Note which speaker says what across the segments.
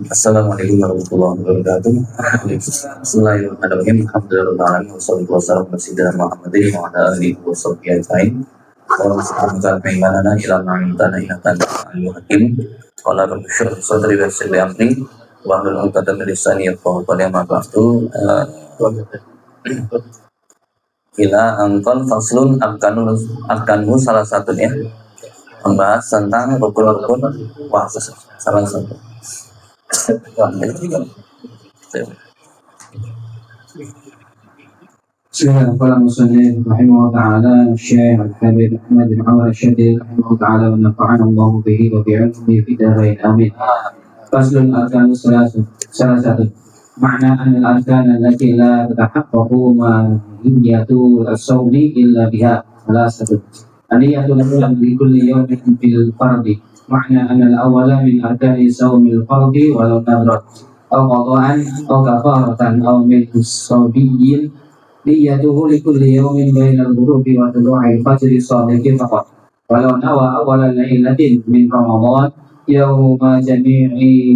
Speaker 1: Assalamualaikum warahmatullahi wabarakatuh. Bismillahirrahmanirrahim. Alhamdulillahirabbil alamin wassalatu wassalamu ala Muhammadin wa ala alihi washabbihi ajmain. Wa sallallahu alaihi ila ma'intana innaka antal hakim. Qala rabbi shrah li sadri wa yassir li amri wa hlul 'uqdatam min lisani yafqahu qawli ma ba'du. Ila angkon faslun arkanu salah satunya membahas tentang rukun-rukun puasa salah satu.
Speaker 2: قال المصنف رحمه الله تعالى الشيخ الحبيب أحمد بن عمر الشديد رحمه الله تعالى ونفعنا الله به وبعلمه في الدارين آمين. فصل الأركان ثلاثة معنى أن الأركان التي لا تتحقق ماهية الصوم إلا بها ثلاثة. النية الأولى لكل يوم في الفرض معنى أن الأول من أركان صوم الفرض ولو نذرا أو قضاء أو كفارة أو من صبي نيته لكل يوم بين الغروب وطلوع الفجر الصادق فقط ولو نوى أول ليلة من رمضان يوم جميع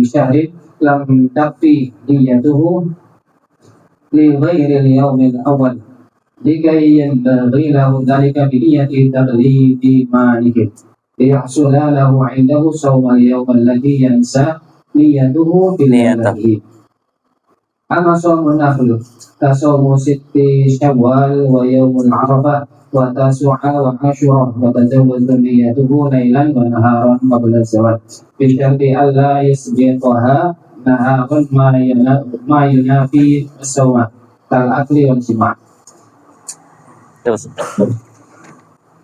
Speaker 2: شهر لم تكفي نيته لغير اليوم الأول لكي ينبغي له ذلك بنية تغليب مالك ليحصل له عنده صوم اليوم الذي ينسى نيته بنيته. أما صوم النفل كصوم ست شوال ويوم العرفة وتسعة وعاشوراء وتزوج نيته ليلا ونهارا قبل الزواج بشرط ألا يسبقها نهار ما ينافي الصوم كالأكل والجماع.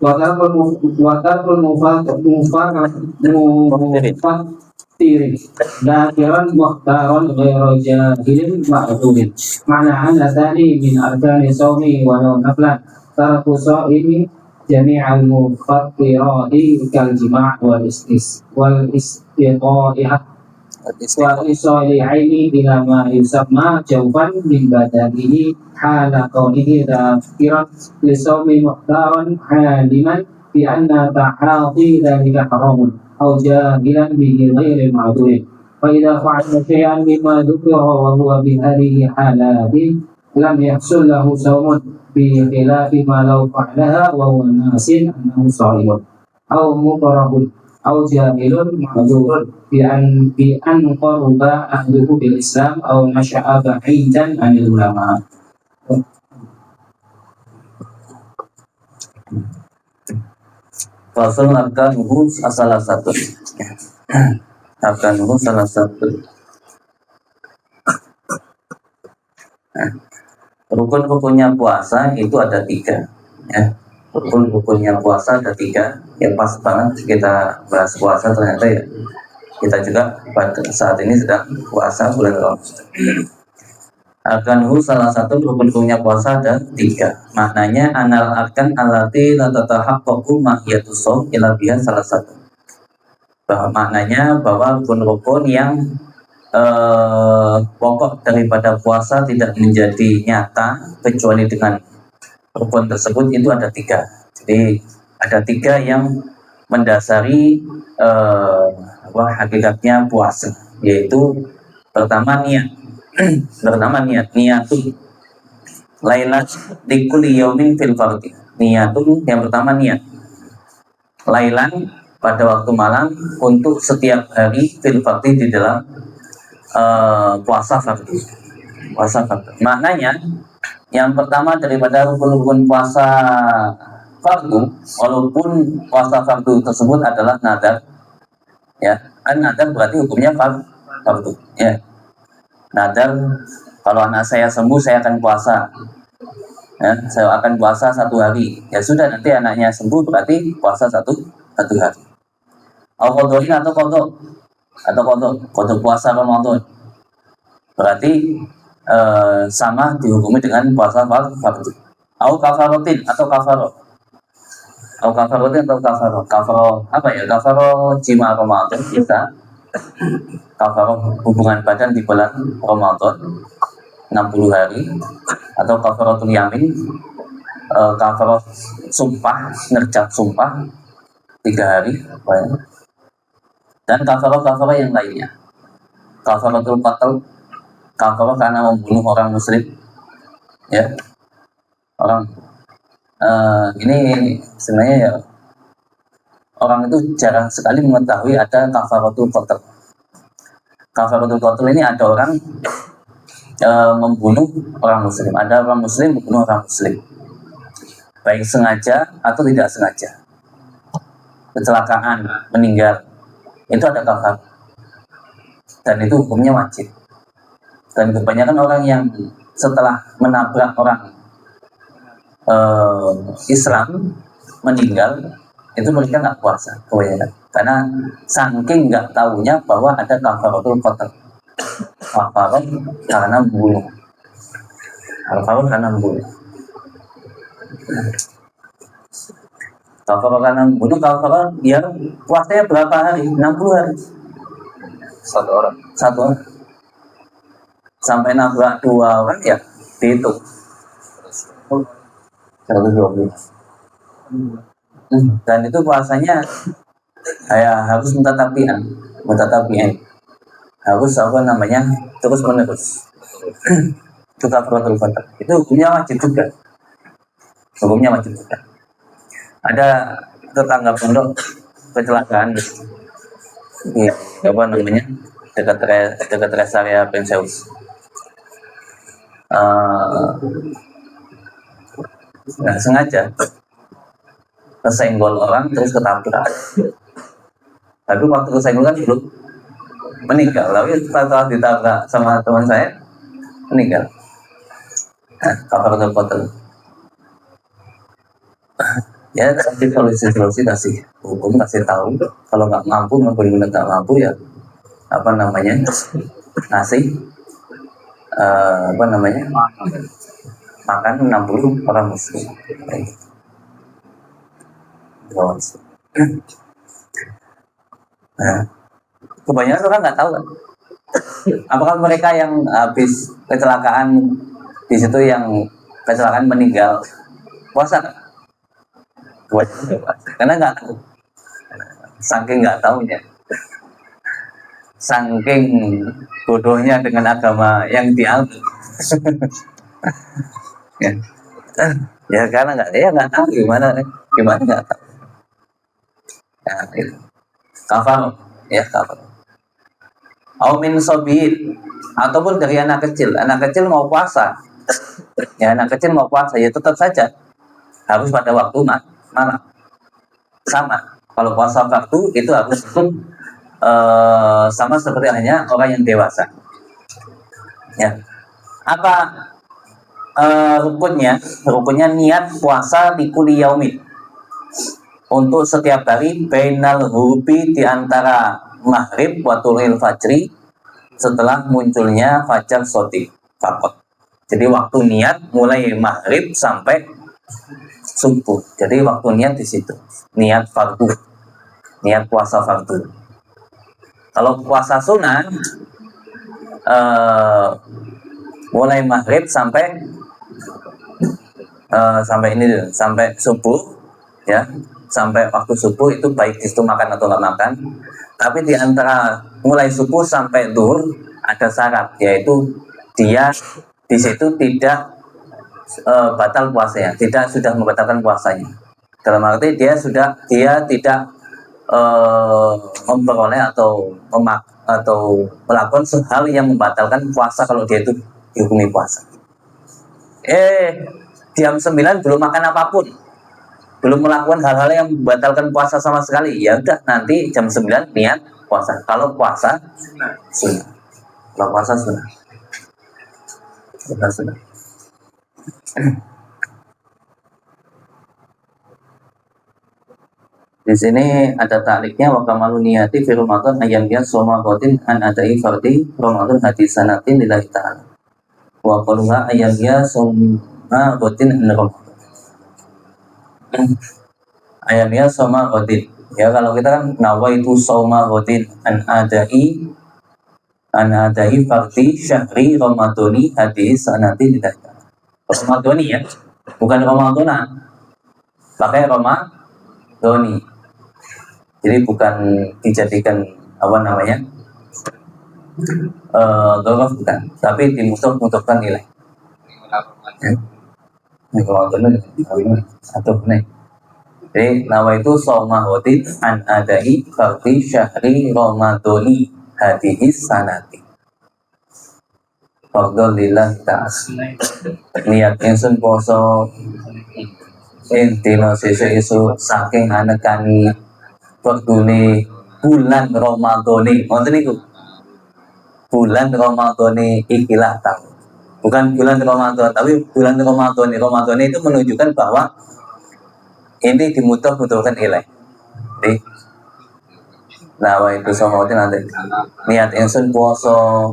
Speaker 2: Watarul mufakirin dakiran muhtaron ghairu jahilin ma'durin ma'na anna thani min arkani sawmi walau naflan tarku sa'imi jami'al mufakirati kal jima' wal istiqa'iyah wa isali'aini bila ma yusamma jawfan min badanihi hala kaunihi dakiran li sawmi muhtaron haliman bi anna ta'ati dhalika haramun أو جاهلا به غير معذور فإذا فعل شيئا مما ذكر وهو بهذه حالات لم يحصل له صوم بخلاف ما لو فعلها وهو ناس أنه صائم أو مكره أو جاهل معذور بأن قرب أهله بالإسلام أو نشأ بعيدا عن العلماء.
Speaker 1: Fasul arkanuhu salah satu. Arkanuhu salah satu. Rukun-rukunnya puasa itu ada 3. Ya. Rukun-rukunnya puasa ada 3. Yang pas banget kita bahas puasa ternyata ya. Kita juga pada saat ini sedang puasa bulan Ramadan. Arkanuhu salah satu rukun-rukunnya puasa ada 3. Maknanya anal arkan allati la tatahaqqaqu mahiyatus shaum illa biha salah satu. Maknanya bahwa rukun-rukun yang pokok daripada puasa tidak menjadi nyata kecuali dengan rukun tersebut itu ada 3. Jadi ada 3 yang mendasari hakikatnya puasa, yaitu pertama niat. Pertama niatun lailat likulli yaumin fil fardhi. Niatun yang pertama niat lailan pada waktu malam untuk setiap hari fil fardhi di dalam puasa fardhu. Maknanya yang pertama daripada rukun-rukun puasa fardhu, walaupun puasa fardhu tersebut adalah nadar, ya kan nadar berarti hukumnya fardhu, ya. Nadar, kalau anak saya sembuh saya akan puasa, ya, saya akan puasa 1 hari. Ya sudah, nanti anaknya sembuh berarti puasa satu hari. Al-Qadhoin atau kodok puasa Ramadan berarti sama dihukumi dengan puasa fardhu. Au kafarotin atau kafaro apa ya, kafaro jima Ramadan kita. Kafaro hubungan badan di bulan Ramadan 60 hari, atau kafaratul yamin, kafaro sumpah, ngerjat sumpah 3 hari. dan kafarah yang lainnya. Kafaratul qatl, kafarah karena membunuh orang muslim, ya. Orang ini sebenarnya ya, orang itu jarang sekali mengetahui ada kafaratul qatl. Kafaratul qatl ini ada orang membunuh orang muslim, ada orang muslim membunuh orang muslim, baik sengaja atau tidak sengaja, kecelakaan, meninggal, itu ada kafar, dan itu hukumnya wajib. Dan kebanyakan orang yang setelah menabrak orang Islam meninggal, itu mereka nggak puasa kebanyakan, karena saking nggak tahunya bahwa ada kafaratul qatl, kafarah karena membunuh, kafarah karena membunuh. Kafarah karena membunuh, kafarah dia puasanya berapa hari? 60 hari.
Speaker 2: Satu orang.
Speaker 1: Sampai nabrak 2 orang ya dihitung 120. Dan itu puasanya ya harus mutatabi'an, harus terus menerus. Itu kafaratul qatl. Itu hukumnya wajib juga. Ada tetangga pondok kecelakaan di dekat rest area Penseus. Nggak sengaja kesenggol orang terus ketabrak. Tapi waktu kesenggol kan belum meninggal, tapi setelah ditabrak sama teman saya meninggal. Kafaratul qatl. Ya, tapi solusi kasih hukum, kasih tahu. Kalau nggak mampu, benar-benar nggak mampu ya ngasih makan 60 orang muslim. Nah, kebanyakan orang nggak tahu kan, apakah mereka yang habis kecelakaan di situ, yang kecelakaan meninggal, puasa kan? Karena nggak tahu, saking nggak tahunya, saking bodohnya dengan agama yang dianut. Ya karena nggak tahu gimana nggak tahu. Nah, itu kafar, ya kafar. Min sobit, ataupun dari anak kecil mau puasa, ya anak kecil mau puasa ya tetap saja harus pada waktu malam sama. Kalau puasa waktu itu harus sama seperti hanya orang yang dewasa. Ya, apa rukunnya niat puasa di kulli yaumin, untuk setiap hari, bainal hurubi, di antara maghrib wa tulil fajri, setelah munculnya fajar shodiq fakot. Jadi waktu niat mulai maghrib sampai subuh. Jadi waktu niat di situ, niat fardu, niat puasa fardu. Kalau puasa sunnah mulai maghrib sampai subuh, ya, sampai waktu subuh itu baik itu makan atau nggak makan. Tapi di antara mulai subuh sampai zuhur ada syarat, yaitu dia di situ tidak batal puasanya, tidak sudah membatalkan puasanya. Dalam arti dia tidak memperoleh atau melakukan hal yang membatalkan puasa kalau dia itu dihukumi puasa. Jam 9 belum makan apapun, belum melakukan hal-hal yang membatalkan puasa sama sekali, ya udah nanti jam 9 niat puasa. Kalau puasa sunnah. Di sini ada ta'liqnya, wa kamalu niyati fi Ramadan ayam ya soma qatin an adai fardi Ramadan hadisanatin lillahi ta'ala. Wa qaluha ayam ya soma qatin an Ramadan. Ayam ya soma qatin. Ya kalau kita kan nawaitu soma qatin an adai fardi syahri Ramadani hadisanatin lillahi ta'ala. Ramadani ya, bukan Ramadana. Pakai Ramadani. Jadi bukan dijadikan apa namanya gorof bukan, tapi dimusuh-musuhkan nilai. Ini kalau satu nih. Jadi nama itu somahoti an adai fardi syahri ramadhani hadihis sanati. Fardhu lillah ta'ala. Niat ingsun poso ing dina sesuk saking anekani fardune bulan Ramadhani. Ngoten niku. Bulan Ramadhani ikilah tahun. Bukan bulan Ramadan, tapi bulan Ramadhani. Ramadhani itu menunjukkan bahwa ini dimudah-mudahkan ilai. Nah, itu sama nanti niat ingsun poso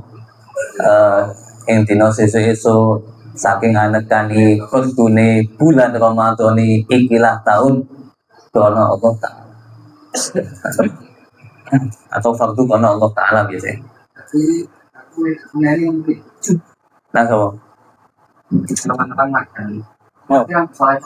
Speaker 1: ing dina sesuk saking anekani fardune bulan Ramadhani ikilah tahun karena Allah Ta'ala. Atau fardu karena Allah Ta'ala biasanya. Nah, sama. Yang saya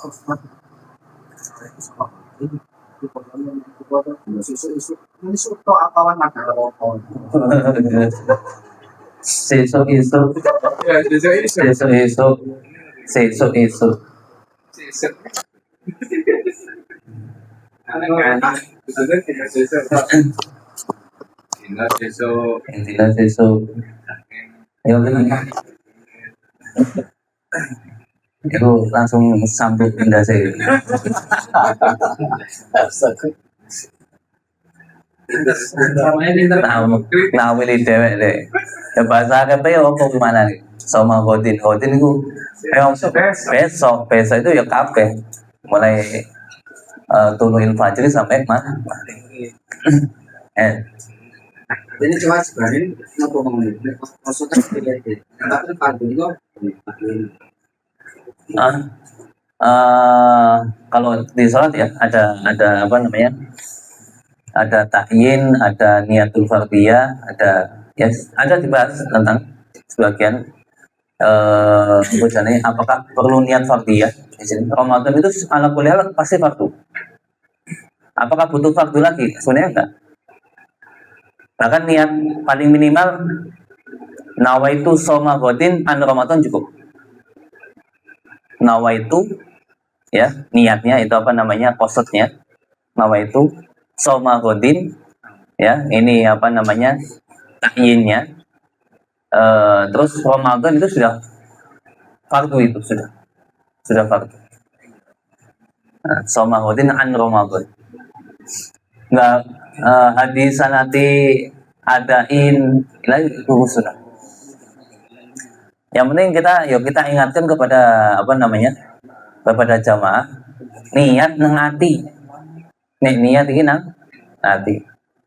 Speaker 1: itu langsung sambut pindah saya. Nah, milih dewek deh. Ya bahasa apa ya apa gimana nih? Sama Godin itu besok itu ya kafe. Mulai turunin fajri sampai mana?
Speaker 2: Ini cuma sebenarnya ngomong maksudnya tapi pagi itu
Speaker 1: kalau di sholat ya ada apa namanya, ada ta'yin, ada niatul fardiyah, ada dibahas tentang sebagian misalnya apakah perlu niat fardiyah di sini. Ramadan itu ala kulli hal pasti fardu. Apakah butuh fardu lagi? Sebenarnya enggak. Bahkan niat paling minimal nawaitu shoma ghadin an Ramadan cukup. Nawaitu ya, niatnya itu apa namanya, qasadnya. Nawaitu shoma ghadin ya, ini apa namanya, takyinnya. Terus Ramadan itu sudah fardu, itu sudah fardu. Shoma ghadin an Ramadan. Enggak hadis sanati adain itu sudah. Yang penting kita ingatkan kepada apa namanya, kepada jamaah, niat nang ati. Nek niat iki nang ati.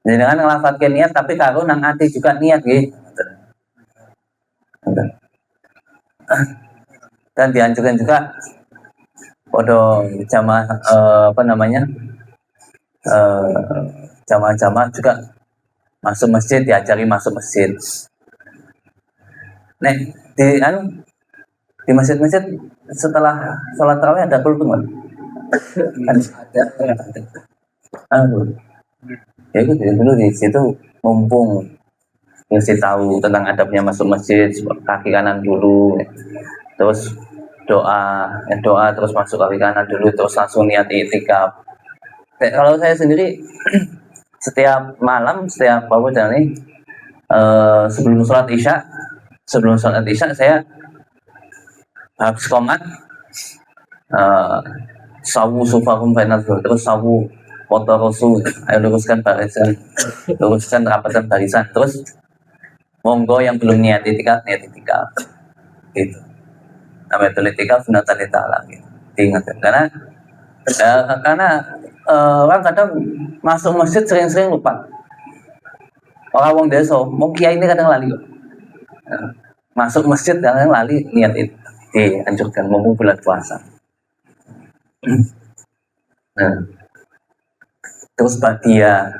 Speaker 1: Jangan ngelafadzkan niat tapi karo nang ati juga niat nggih. Dan dianjurkan juga pada jamaah apa namanya, jamaah-jamaah juga masuk masjid, diajari masuk masjid. Di masjid-masjid setelah sholat tarawih ada kultum kan? Ya itu dulu di situ mumpung mesti tahu tentang adabnya masuk masjid, kaki kanan dulu, terus doa terus masuk kaki kanan dulu, terus langsung niat i'tikaf. Kalau saya sendiri setiap malam, setiap sebelum sholat isya saya habis qomat sawu sufakum bainal terus sawu foto rasul, ayo luruskan barisan, rapatkan barisan, terus monggo yang belum niat itikaf gitu. Namanya itu itikaf sunatan ta'ala gitu. Diingatkan karena orang kadang masuk masjid sering-sering lupa. Orang desa, mau kiai ini kadang lali. Masuk masjid kadang lali niat itu. Dianjurkan mumpung bulan puasa. Nah, terus Badia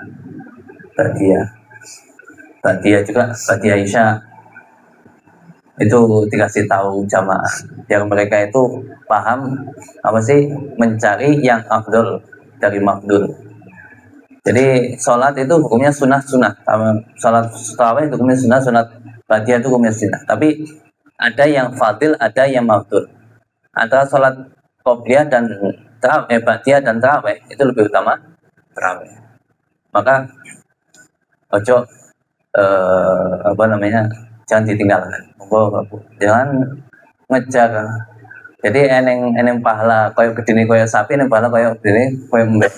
Speaker 1: juga, Badia Isya itu dikasih tahu jamaah biar mereka itu paham apa sih, mencari yang afdol dari mafdul. Jadi sholat itu hukumnya sunnah. Sholat tarawih hukumnya sunnah, sholat ba'diyah itu hukumnya sunnah. Tapi ada yang fadil, ada yang mafdul. Antara sholat qobliyah dan tarawih, ba'diyah dan tarawih itu lebih utama tarawih. Maka ojo jangan ditinggalkan. Jangan ngejar. Jadi eneng pahala koyo gedene koyo sapi, eneng pahala koyo gedene koyo embek.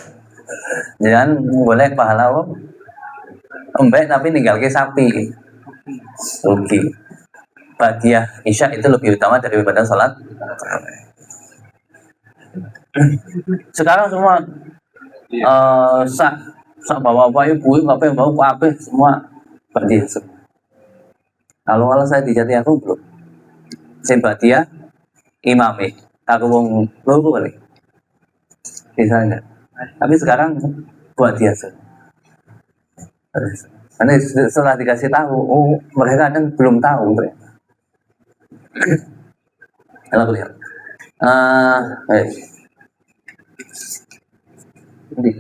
Speaker 1: Jangan boleh pahala embek tapi ninggalke sapi. Rugi. Ba'diyah isya itu lebih utama daripada salat tarawih. Sekarang semua sak bapak ibu ngapain bawa kabeh semua ba'diyah semua. Kalau saya di Jati aku belum. Sing ba'diyah imame. Aku wong loro kali. Bisa enggak? Tapi sekarang ba'diyah semua. Karena setelah dikasih tahu, mereka kan belum tahu. Kalau lihat, ini.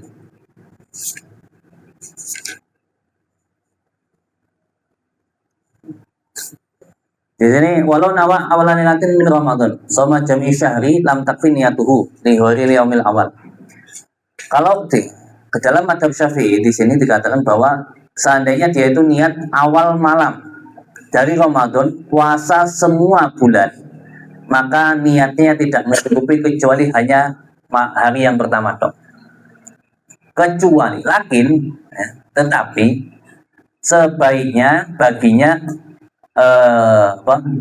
Speaker 1: Di sini walau nawa awalan latin min Ramadan, sama jami syahri lam takfi niyatuhu li hari yaumil awal. Kalau ke dalam madhab Syafi'i di sini dikatakan bahwa seandainya dia itu niat awal malam dari Ramadan puasa semua bulan, maka niatnya tidak mencukupi kecuali hanya hari yang pertama dong. Kecuali tetapi sebaiknya baginya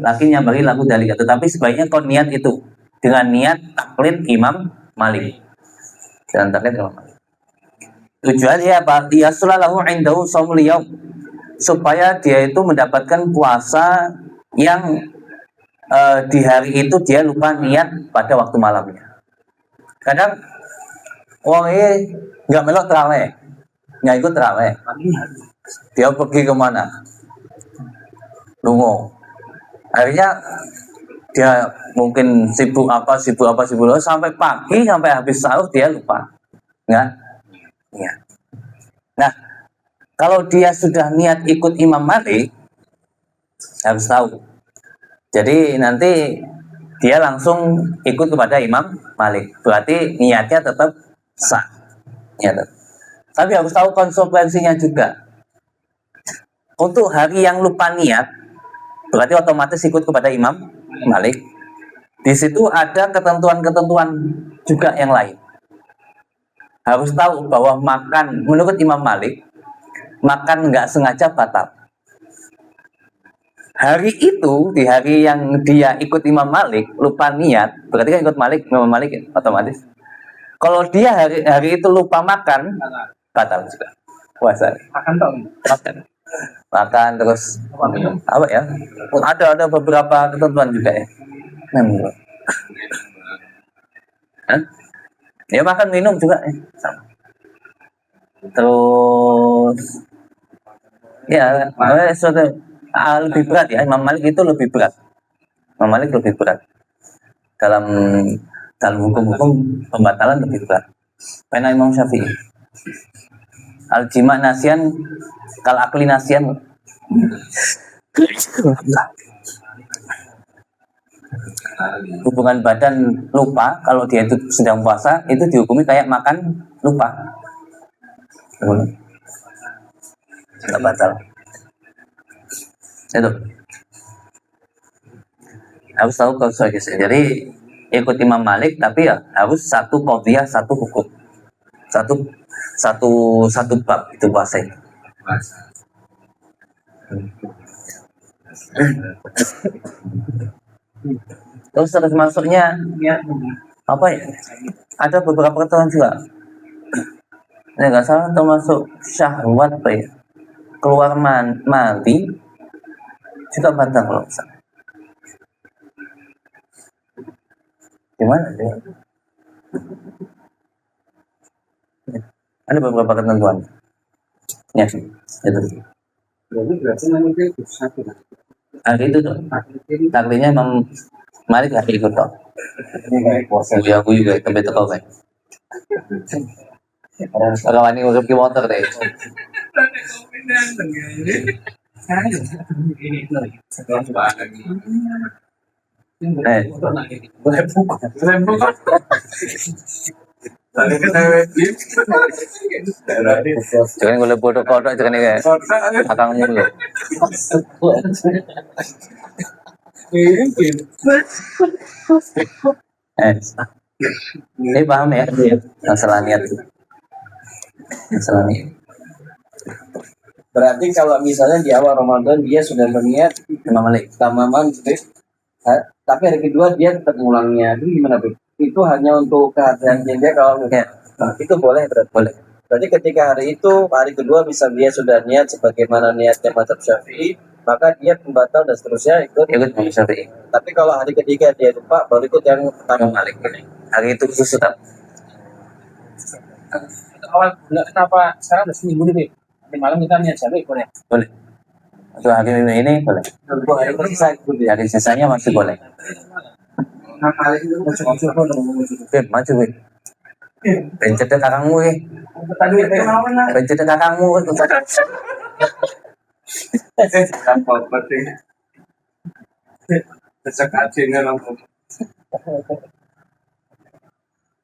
Speaker 1: lakinya bagi laku dalika, tetapi sebaiknya kau niat itu dengan niat taklid Imam Malik. Dan taklid Imam Malik. Tujuannya apa? Yasulalahu indahu shaumul yaum, supaya dia itu mendapatkan puasa yang di hari itu dia lupa niat pada waktu malamnya. Kadang wong ini nggak melok terawih, nggak ikut terawih, dia pergi kemana? Lungo. Akhirnya dia mungkin sibuk sampai pagi, sampai habis sahur dia lupa. Nggak? Ya. Nah, kalau dia sudah niat ikut Imam Malik, harus tahu. Jadi nanti dia langsung ikut kepada Imam Malik. Berarti niatnya tetap sah. Ya, tapi harus tahu konsekuensinya juga. Untuk hari yang lupa niat, berarti otomatis ikut kepada Imam Malik. Di situ ada ketentuan-ketentuan juga yang lain. Harus tahu bahwa makan, menurut Imam Malik, makan nggak sengaja batal. Hari itu, di hari yang dia ikut Imam Malik, lupa niat, berarti kan ikut Imam Malik ya, otomatis. Kalau dia hari itu lupa makan, batal juga puasa. Makan terus apa ya? Ada beberapa ketentuan juga ya. Ya makan minum juga ya. Terus ya suatu lebih berat ya. Imam Malik itu lebih berat. Imam Malik lebih berat dalam hukum-hukum pembatalan lebih berat. Karena Imam Syafi'i al-jima' nasian kal akli nasian. Hubungan badan lupa kalau dia itu sedang puasa itu dihukumi kayak makan lupa. Tidak batal. Itu harus tahu konsekuensi. Jadi ikut Imam Malik tapi ya harus satu qadhiyah, satu hukum. Satu bab itu puasa itu. Terus masuknya apa ya? Ada beberapa ketentuan juga. Ini nggak salah termasuk syahwat apa ya? Keluar mati juga batal kalau misalnya. Gimana dia? Ada beberapa ketentuan. Ya, itu. Hari itu tuh, takdirnya Imam Malik hari ikut toh. Ya, aku juga sampai teko kan. Kalau ini urip ki motor deh. Eh, jangan gue bodoh kodok jangan kayak akangmu lo. Eh, ini paham ya masalah niat itu. Masalah niat.
Speaker 3: Berarti kalau misalnya di awal Ramadan dia sudah berniat
Speaker 1: Imam Malik.
Speaker 3: tamaman gitu, tapi hari kedua dia tetap ngulangnya, itu gimana Bu? Itu hanya untuk kehadiran dia kalau
Speaker 1: Ya,
Speaker 3: itu boleh berarti.
Speaker 1: boleh.
Speaker 3: Berarti ketika hari itu hari kedua bisa dia sudah niat sebagaimana niatnya mazhab Syafi'i, maka dia pembatal dan seterusnya ikut.
Speaker 1: Ikut Imam Syafi'i.
Speaker 3: Tapi kalau hari ketiga dia lupa baru ikut yang
Speaker 1: Imam
Speaker 3: pertama.
Speaker 1: Malik. Hari itu khusus tetap.
Speaker 4: Awal bulan kenapa sekarang udah seminggu nih, nanti malam kita niat Syafi'i boleh.
Speaker 1: Boleh. Untuk hari ini boleh.
Speaker 3: Untuk hari ini bisa ikut ya.
Speaker 1: Hari sisanya masih boleh. Oke, maju weh. Pencet kakangmu weh. Pencet kakangmu.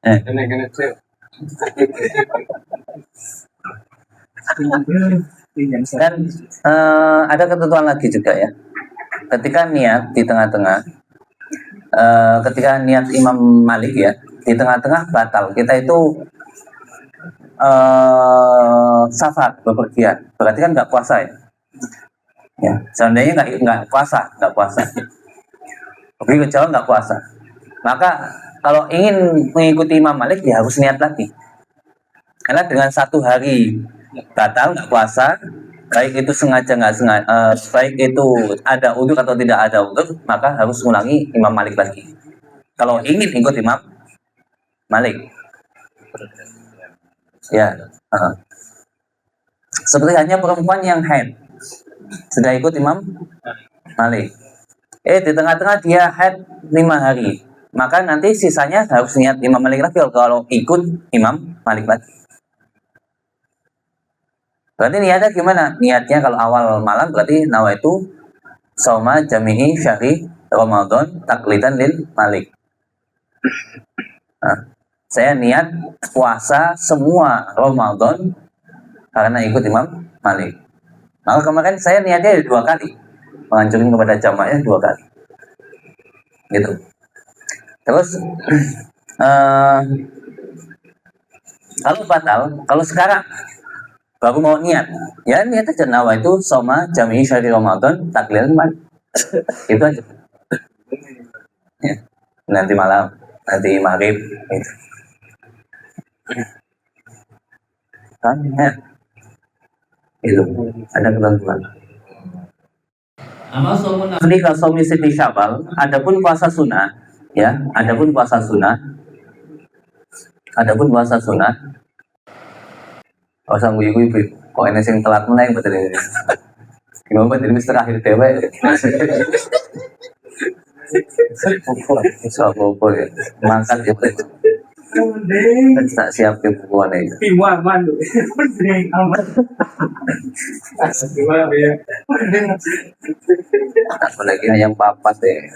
Speaker 1: Eh, dan ada ketentuan lagi juga ya. Ketika niat di tengah-tengah, ketika niat Imam Malik ya di tengah-tengah batal, kita itu safar bepergian, berarti kan nggak puasa ya. Ya, seandainya nggak puasa, pergi ke Jawa nggak puasa, maka kalau ingin mengikuti Imam Malik ya harus niat lagi. Karena dengan satu hari batal nggak puasa, baik itu sengaja nggak sengaja, baik itu ada udzur atau tidak ada udzur, maka harus mengulangi Imam Malik lagi. Kalau ingin ikut Imam Malik, ya. Seperti hanya perempuan yang haid sudah ikut Imam Malik. Di tengah-tengah dia haid 5 hari, maka nanti sisanya harus niat Imam Malik lagi kalau ikut Imam Malik lagi. Berarti niatnya gimana? Niatnya kalau awal malam berarti nawaitu shauma jami'i syahri Ramadan taklidan lil Malik. Nah, saya niat puasa semua Ramadan karena ikut Imam Malik. Maka kemarin saya niatnya 2 kali, menganjurkan kepada jamaahnya 2 kali. Gitu. Terus kalau batal, kalau sekarang baru mau niat, ya niat aja nawaitu shauma jami'i syahri Ramadan taklidan Malik. Itu aja. Ya. Nanti malam, nanti maghrib gitu. Kan ya. Itu ada ketentuan. Amal somun nafli kasomi siti Syawal. Adapun puasa sunnah, ya, adapun puasa sunnah. Oh sang ibu kok ini sing telat mulai betul ini. Gimana betul ini terakhir dewe. Sopo ya, mangkat ya betul. Tak siap ke bukuan itu. Apalagi ayam papat deh.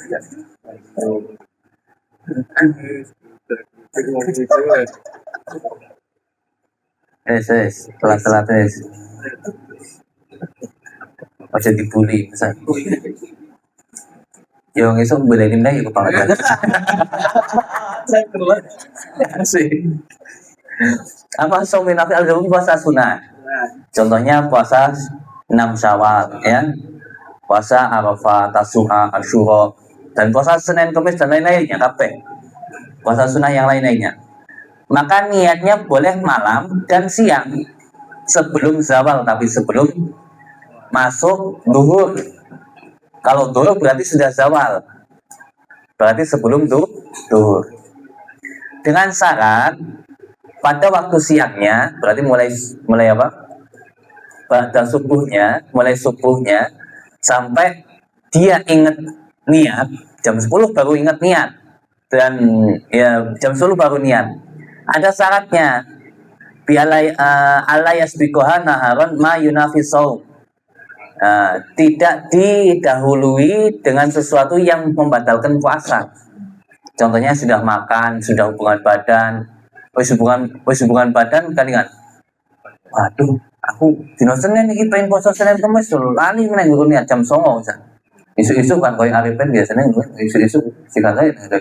Speaker 1: Telat-telat aja dibully misal. Yo ngesuk belenin lagi ke pangalan. Apa sominafi al-gabung puasa sunnah? Contohnya puasa 6 Syawal ya. Puasa Arafah, Tasu'a, Asyura, dan puasa Senin, Kamis dan lain-lainnya kabeh. Puasa sunnah yang lain-lainnya. Maka niatnya boleh malam dan siang sebelum zawal, tapi sebelum masuk duhur. Kalau duhur berarti sudah zawal, berarti sebelum duhur. Dengan syarat pada waktu siangnya, berarti mulai apa? Pada subuhnya, mulai subuhnya sampai dia ingat niat jam 10 baru ingat niat, dan ya jam 10 baru niat. Ada syaratnya, ala yasbiqoha naharon ma yunafi shaum. Tidak didahului dengan sesuatu yang membatalkan puasa. Contohnya sudah makan, sudah hubungan badan, hubungan badan kalian. Waduh, aku dino Senin iki pengen poso Senin Kamis lali meneng guru niat jam 09.00 San. Isu-isu kan koyo Arifin biasanya isu-isu sikat ae ada.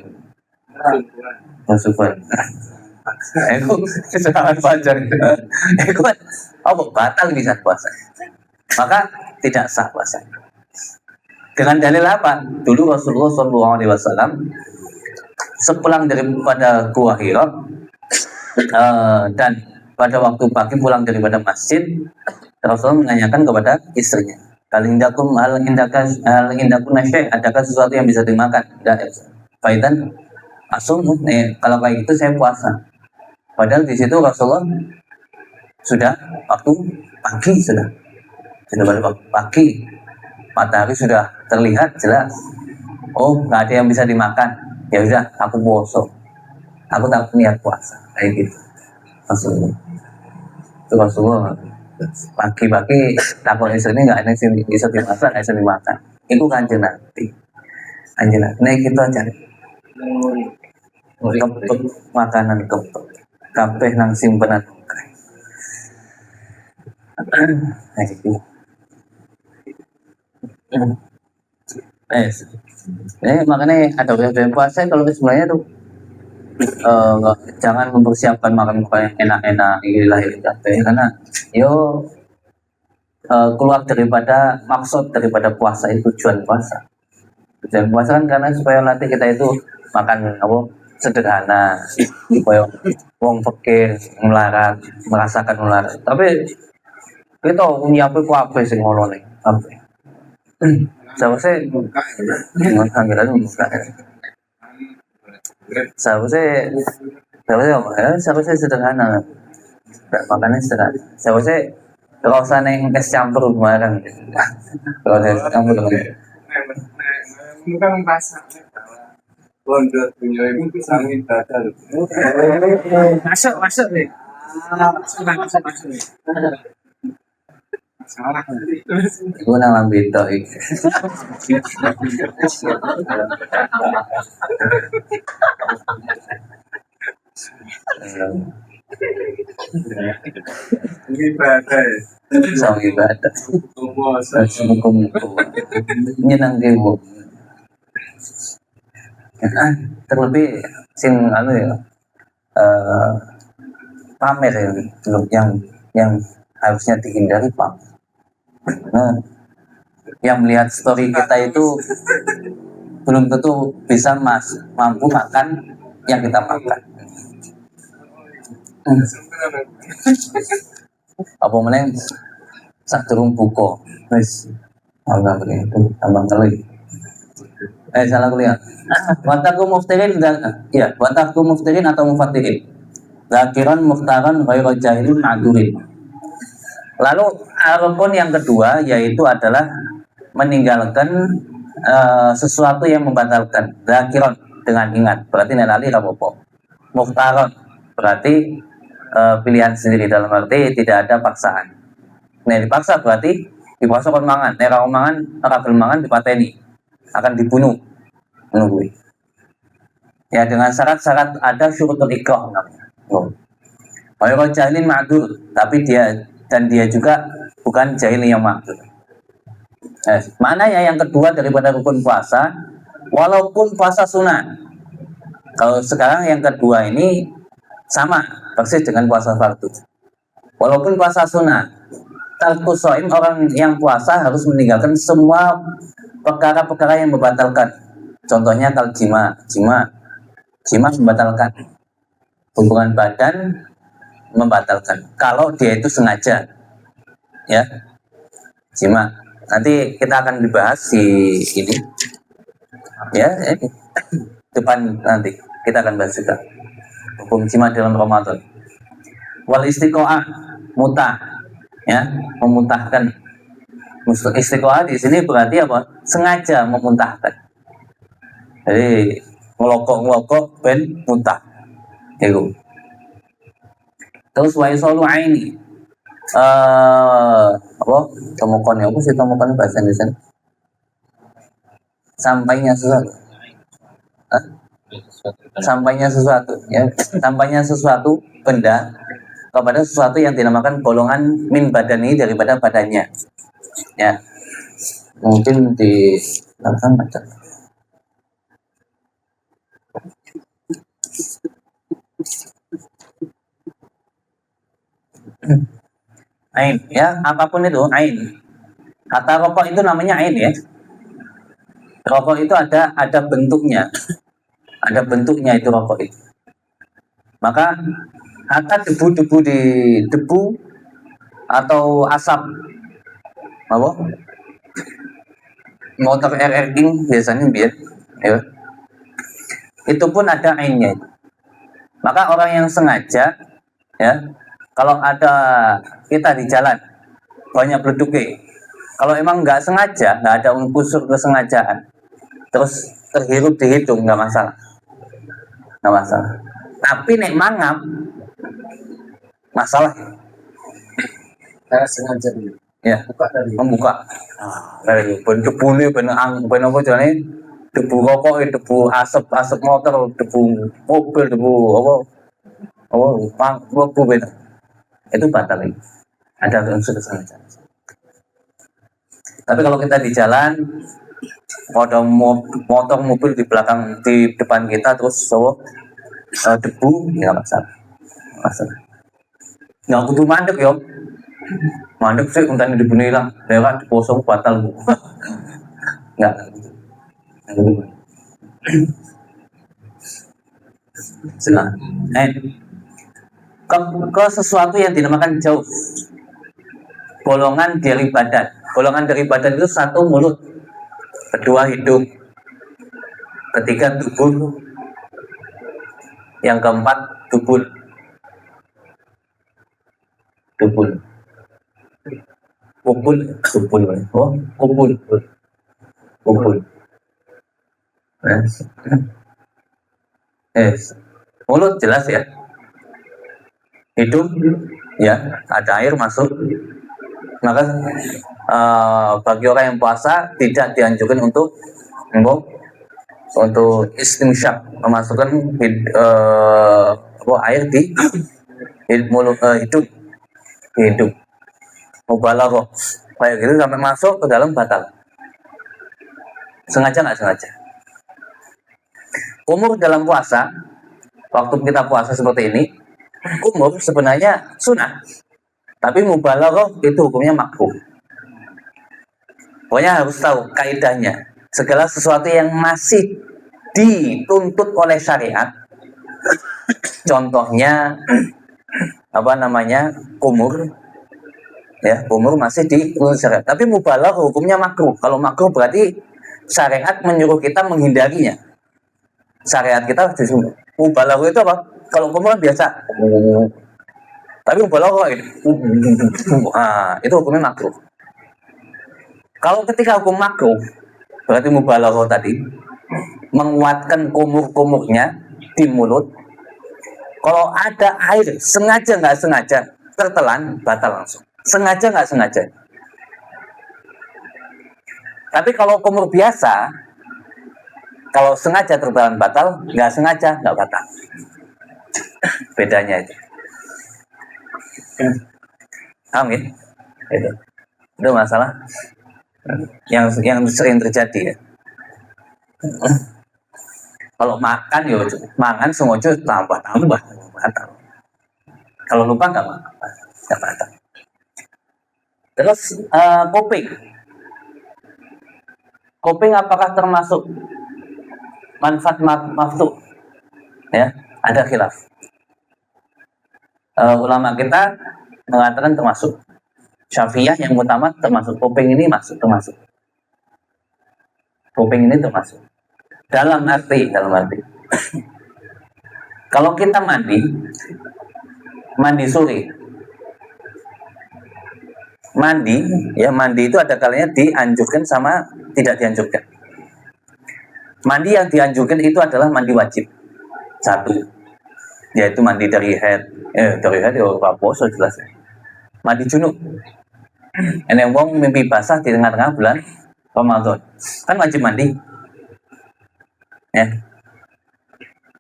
Speaker 1: Masuk. Aku kesalahan pacar. Aku apa batal bisa puasa. Maka tidak sah puasa. Dengan dalil apa? Dulu Rasulullah SAW sepulang daripada Gua Hira dan pada waktu pagi pulang daripada masjid, Rasulullah menanyakan kepada istrinya, hal indakum nasyai, adakah sesuatu yang bisa dimakan? Tidak. Faidan asum, kalau kayak gitu saya puasa. Padahal di situ Rasulullah sudah waktu pagi sudah pada waktu pagi, matahari sudah terlihat jelas. Oh, nggak ada yang bisa dimakan. Ya udah, aku puasa. Aku tak niat puasa kayak gitu. Rasulullah pagi-pagi takut istrinya nggak ada yang bisa dimasak, nggak bisa dimakan. Itu Kanjeng Nabi. Nah gitu aja. Kepet makanan kepet. Kabeh nang simpenan. Nah gitu. Makanya ada bulan puasa kalau sebenarnya tuh jangan mempersiapkan makan yang enak-enak inilah karena keluar daripada maksud daripada puasa itu tujuan puasa kan karena supaya nanti kita itu makan apa sederhana supaya wong fakir merasakan melarat tapi kita nyiapin kuape sing ngono nih seharusnya seharusnya sederhana makannya sederhana seharusnya kalau usah neng es campur kemarin kalau es campur
Speaker 5: bukan masak pondok punya ibu sangit batal
Speaker 4: Masuk deh. Masuk. Salah.
Speaker 1: gue nang beda iki
Speaker 5: ini badai
Speaker 1: sama ibadah muka-muka nyenang demo terlebih sing pamer yang harusnya dihindari Pak. Yang melihat story kita itu belum tentu bisa mampu makan yang kita makan. Apa meneng sadurung buka wis ora itu tambang kali. Salah kuliah. Wataku muftirin wataku muftirin atau mufattirin. Zakiran muftaran ghairu jahilin ma'durin. Lalu rukun yang kedua yaitu adalah meninggalkan sesuatu yang membatalkan. Zakiran dengan ingat berarti nalali rapopo. Muftaran berarti pilihan sendiri dalam arti tidak ada paksaan. Nah dipaksa berarti dipaksa kon mangan, nek ora mangan dipateni akan dibunuh menunggui. Ya dengan syarat-syarat ada syurutul ikrah namanya. Kalau jahilin ma'dur tapi dia juga bukan jahil yang ma'dur. Mana ya yang kedua daripada rukun puasa walaupun puasa sunnah. Kalau sekarang yang kedua ini sama persis dengan puasa fardu. Walaupun puasa sunnah, tarkus shaim orang yang puasa harus meninggalkan semua perkara-perkara yang membatalkan. Contohnya kalau jima membatalkan. Hubungan badan membatalkan. Kalau dia itu sengaja, ya jima. Nanti kita akan dibahas di ini, ya depan nanti kita akan bahas juga hukum jima dalam Ramadan. Wal istiqoah mutah, ya memuntahkan. Istiqoah di sini berarti apa? Sengaja memuntahkan. Jadi ngelokok ben muntah. Itu. Terus wa isalu aini. Apa? Tomokon ya, apa sih tomokon bahasa Indonesia? Sampainya sesuatu. Hah? Sampainya sesuatu, ya. Sampainya sesuatu benda kepada sesuatu yang dinamakan golongan min badani daripada badannya. Ya. Mungkin di belakang ada. Ain, ya, apapun itu ain. Kata rokok itu namanya ain ya. Rokok itu ada bentuknya. Ada bentuknya itu rokok itu. Maka kata debu-debu di debu atau asap apa? Motor RR King biasanya biar ya. Itu pun ada ainnya. Maka orang yang sengaja ya, kalau ada kita di jalan banyak berduknya, kalau emang nggak sengaja, nggak ada unsur kesengajaan, terus terhirup di hidung nggak masalah, nggak masalah. Tapi nek mangap masalah.
Speaker 3: Saya sengaja dulu.
Speaker 1: Ya,
Speaker 3: Buka dari
Speaker 1: membuka. Dari debu ini bener apa jane? Debu rokok, debu asap motor, debu mobil, debu apa? Debu bener. Itu batal ini. Ada unsur kesengajaan. Tapi kalau kita di jalan, ada motor mobil di belakang di depan kita terus debu, ya masalah. Masalah. Nggak kudu mandek yo. Mandek sih untuk debu hilang, lewat kosong batal. Nggak. Senang. Ke sesuatu yang dinamakan jauh. Golongan dari badan. Golongan dari badan itu satu mulut, kedua hidung, ketiga tubuh, yang keempat tubul. Tubul. Kubul. Oh, kubul. Kubul. Mulut jelas ya. Hidung ya, ada air masuk. Maka bagi orang yang puasa tidak dianjurkan untuk istinsyak, memasukkan air di mulut, hidung. Mubalaghah kayak gitu sampai masuk ke dalam batal. Sengaja nggak sengaja. Umur dalam puasa, waktu kita puasa seperti ini, umur sebenarnya sunnah. Tapi mubalaghah itu hukumnya makruh. Pokoknya harus tahu kaidahnya. Segala sesuatu yang masih dituntut oleh syariat, contohnya umur, ya, umur masih dituntut syariat. Tapi mubalaghah hukumnya makruh. Kalau makruh berarti syariat menyuruh kita menghindarinya. Syariat kita disuruh. Mubalaghah itu apa? Kalau umur kan biasa. Tapi mubalaghah itu hukumnya makruh. Kalau ketika hukum makruh, berarti mubalaghah tadi menguatkan kumur-kumurnya di mulut. Kalau ada air, sengaja nggak sengaja tertelan, batal langsung. Sengaja nggak sengaja. Tapi kalau kumur biasa, kalau sengaja tertelan batal, nggak sengaja nggak batal. Bedanya itu. Paham ya? Itu masalah yang sering terjadi ya. Kalau makan ya makan sengaja tambah batal. Kalau lupa nggak batal. Terus kuping apakah termasuk manfaat maftuh? Ya, ada khilaf. Ulama kita mengatakan termasuk. Syafi'iyah yang utama termasuk. Kuping ini termasuk. Kuping ini termasuk. Dalam arti. Kalau kita mandi sore. Mandi itu ada kalanya dianjurkan sama tidak dianjurkan. Mandi yang dianjurkan itu adalah mandi wajib. Satu. yaitu mandi dari head ya ora poso jelas ya. Mandi junub. Enek wong mimpi basah di tengah-tengah bulan Ramadan. Kan wajib mandi. Ya.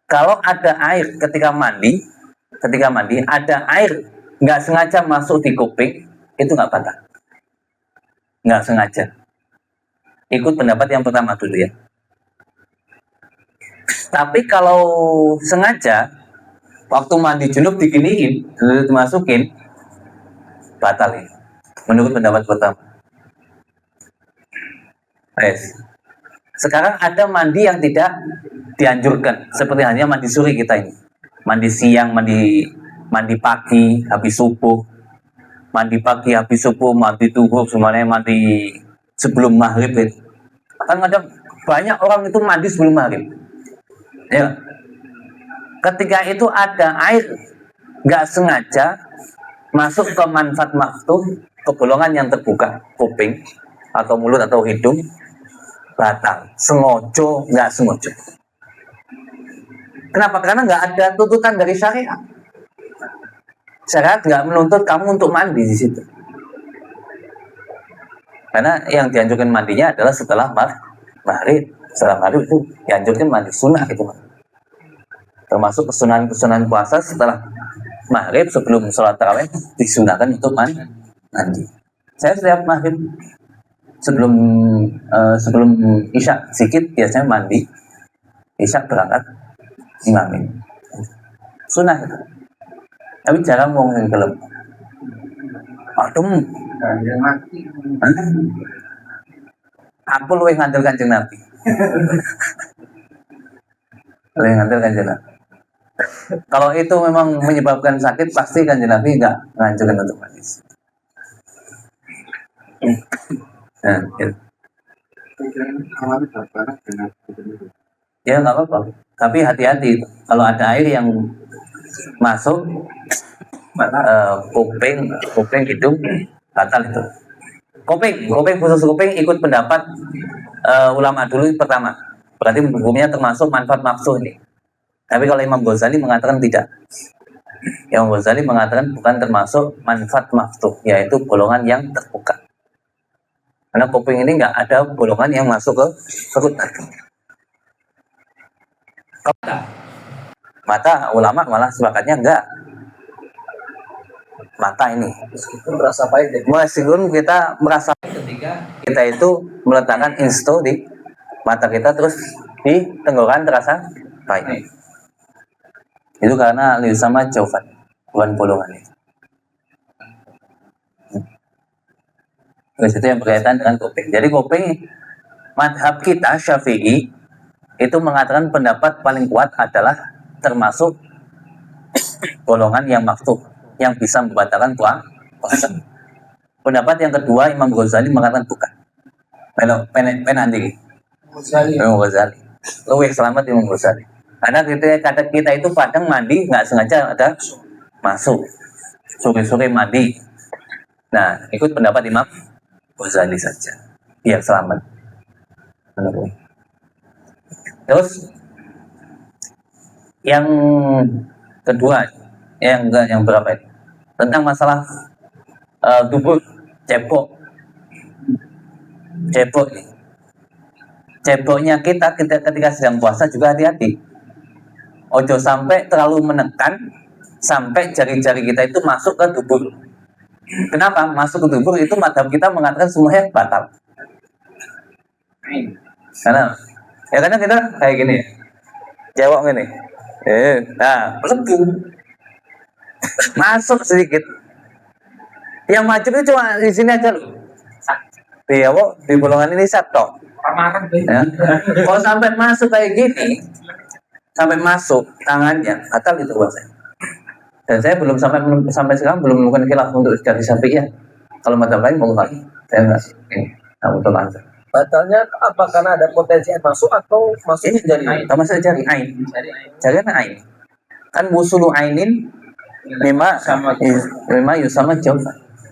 Speaker 1: Kalau ada air ketika mandi ada air nggak sengaja masuk di kuping, itu nggak batal. Nggak sengaja. Ikut pendapat yang pertama dulu ya. Tapi kalau sengaja, waktu mandi junub diginiin, dimasukin, batal ya. Menurut pendapat pertama. Yes. Sekarang ada mandi yang tidak dianjurkan, seperti hanya mandi sore kita ini. Mandi siang, mandi pagi, habis subuh. Mandi pagi, habis subuh, mandi duhur, semuanya mandi sebelum maghrib itu. Kan ada banyak orang itu mandi sebelum maghrib. Ya. Ketika itu ada air nggak sengaja masuk ke manfaat maftuh, ke golongan yang terbuka, kuping atau mulut atau hidung, batal. Sengojo, nggak sengojo. Kenapa? Karena nggak ada tuntutan dari syariat. Syariat nggak menuntut kamu untuk mandi di situ. Karena yang dianjurkan mandinya adalah setelah maghrib. Setelah maghrib itu dianjurkan mandi sunnah gitu. Termasuk kesunahan puasa setelah maghrib sebelum sholat tarawih disunahkan untuk mandi. Saya setiap maghrib sebelum isya sedikit biasanya mandi, isya berangkat imamin. Sunnah itu. Tapi jarang wong yang gelem. Aduh, aku luwih ngandel Kanjeng Nabi. Luwih ngandel Kanjeng Nabi. Kalau itu memang menyebabkan sakit, pasti Kanjeng Nabi enggak nganjurkan untuk mandi. Nah, gitu. Ya nggak apa-apa. Tapi hati-hati kalau ada air yang masuk kuping hidung, batal itu. Kuping khusus kuping ikut pendapat ulama dulu pertama. Berarti hukumnya termasuk manfaat mafsuh ini. Tapi kalau Imam Ghazali mengatakan tidak. Imam Ghazali mengatakan bukan termasuk manfaat maftuh, yaitu golongan yang terbuka. Karena kuping ini nggak ada golongan yang masuk ke perut. Mata ulama malah sepakatnya enggak. Mata ini
Speaker 3: Merasa baik deh.
Speaker 1: meskipun kita merasa ketika kita itu meletakkan insto di mata kita terus di tenggorokan terasa baik. Itu karena sama jauhan, bukan bolongan itu. Itu yang berkaitan dengan kuping. Jadi kuping madhab kita Syafi'i itu mengatakan pendapat paling kuat adalah termasuk golongan yang maktuh yang bisa membatalkan puasa. Pendapat yang kedua Imam Ghazali mengatakan bukan. Penandi. Imam Ghazali. Luwih selamat Imam Ghazali. Karena kita itu kadang mandi nggak sengaja ada masuk. Sore-sore mandi. Nah, ikut pendapat Imam Ghazali saja. Biar selamat. Terus yang kedua, yang berapa ini? Tentang masalah dubur cebok. Ceboknya kita ketika sedang puasa juga hati-hati. Ojo sampai terlalu menekan sampai jari-jari kita itu masuk ke dubur. Kenapa? Masuk ke dubur itu madhab kita mengatakan semuanya batal. Karena kita kayak gini, jawab gini. Nah, lebu masuk sedikit. Yang wajib itu cuma di sini aja loh. Di bolongan ini satu. Ya. Kalau sampai masuk kayak gini, sampai masuk tangannya, batal itu bahasanya. Dan saya belum sampai sekarang belum melakukan khilaf untuk dari Syafi'iyah. Kalau macam lain mau lagi, saya nggak ini. Nah, untuk langsung.
Speaker 3: Batalnya apa? Karena ada potensi air masuk atau masuk
Speaker 1: Ini
Speaker 3: dari
Speaker 1: termasuk jari ain. Jari ain. Kan wusulu ainin lima sama jauh.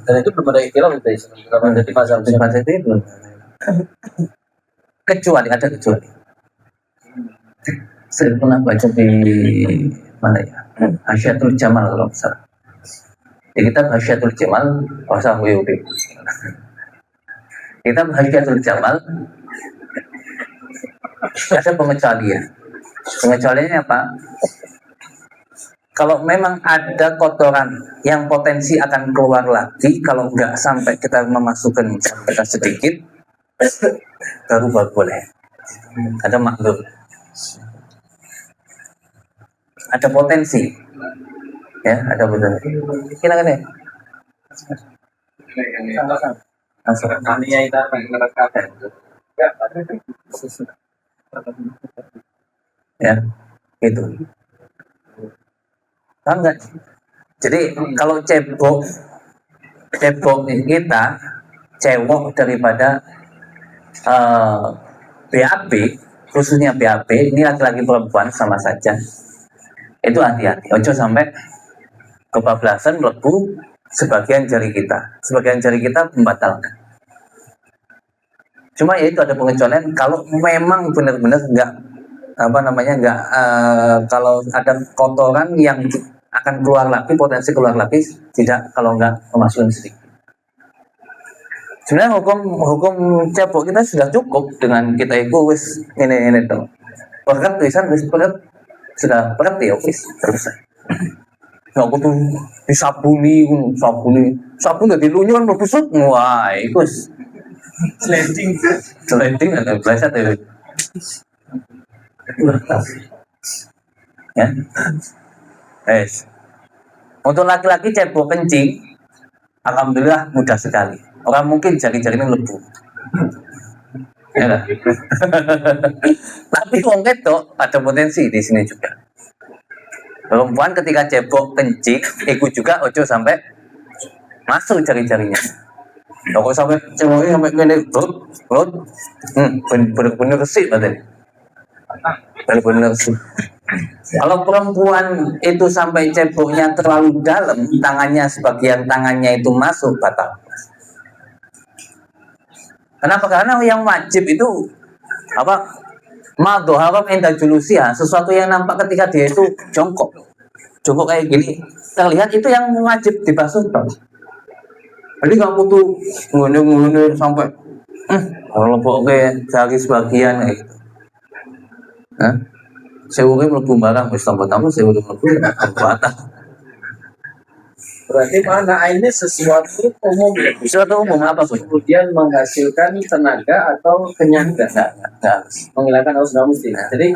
Speaker 3: dan itu belum ada ikhtilaf itu belum ada di mazhab
Speaker 1: Di fase itu belum. Kecuali. Saya pernah baca di mana ya? Hasyatul Jamal kalau nggak salah. Di kitab Hasyatul Jamal, bahasa WUB. Kitab Hasyatul Jamal ada pengecualian. Pengecualiannya apa? Kalau memang ada kotoran yang potensi akan keluar lagi, kalau nggak sampai kita memasukkan sampai sedikit, baru boleh. Ada makhluk. Ada potensi. Ya, ada potensi. Silakan deh. Langsung.
Speaker 3: Kami itu apa yang merekatkan?
Speaker 1: Ya, gitu. Paham nggak? Jadi kalau cebok kita cewek daripada BAB, khususnya BAB, ini laki-laki perempuan sama saja. Itu hati-hati. Ojo sampai kebablasan melebu sebagian jari kita. Sebagian jari kita membatalkan. Cuma ya itu ada pengecualian kalau memang benar-benar kalau ada kotoran yang akan keluar lagi, potensi keluar lagi, tidak kalau nggak memasukkan sedikit. Sebenarnya hukum cebok kita sudah cukup dengan kita itu wis ini tuh. Bahkan tulisan wis sudah berarti ya wis selesai. Aku tuh disabuni sabun dari lunyur kan berbusuk, wah itu sliding atau belajar ya. Ya. Untuk laki-laki cebok kencing, alhamdulillah mudah sekali. Orang mungkin jari-jarinya lebu. Ya kan? Tapi wong ketok ada potensi di sini juga. Perempuan ketika cebok kencing, ikut juga ojo sampai masuk jari-jarinya. Kok sampai ceboknya sampai gini, bener-bener resik berarti. Bener-bener resik. Kalau perempuan itu sampai ceboknya terlalu dalam, sebagian tangannya itu masuk, batal. Kenapa? Karena yang wajib itu apa? Madhoharam inda julusiha, sesuatu yang nampak ketika dia itu jongkok kayak gini, terlihat itu yang wajib dibasuh. Jadi kamu tuh ngundur sampai kalau pokoknya jari sebagian kayak gitu. Sewure mlebu barang wis tambah-tambah sewure mlebu batal.
Speaker 3: Berarti mana ini sesuatu umum ya?
Speaker 1: Sesuatu umum apa pun.
Speaker 3: Kemudian menghasilkan tenaga atau kenyangga.
Speaker 1: Enggak.
Speaker 3: Menghilangkan haus dan mesti. Jadi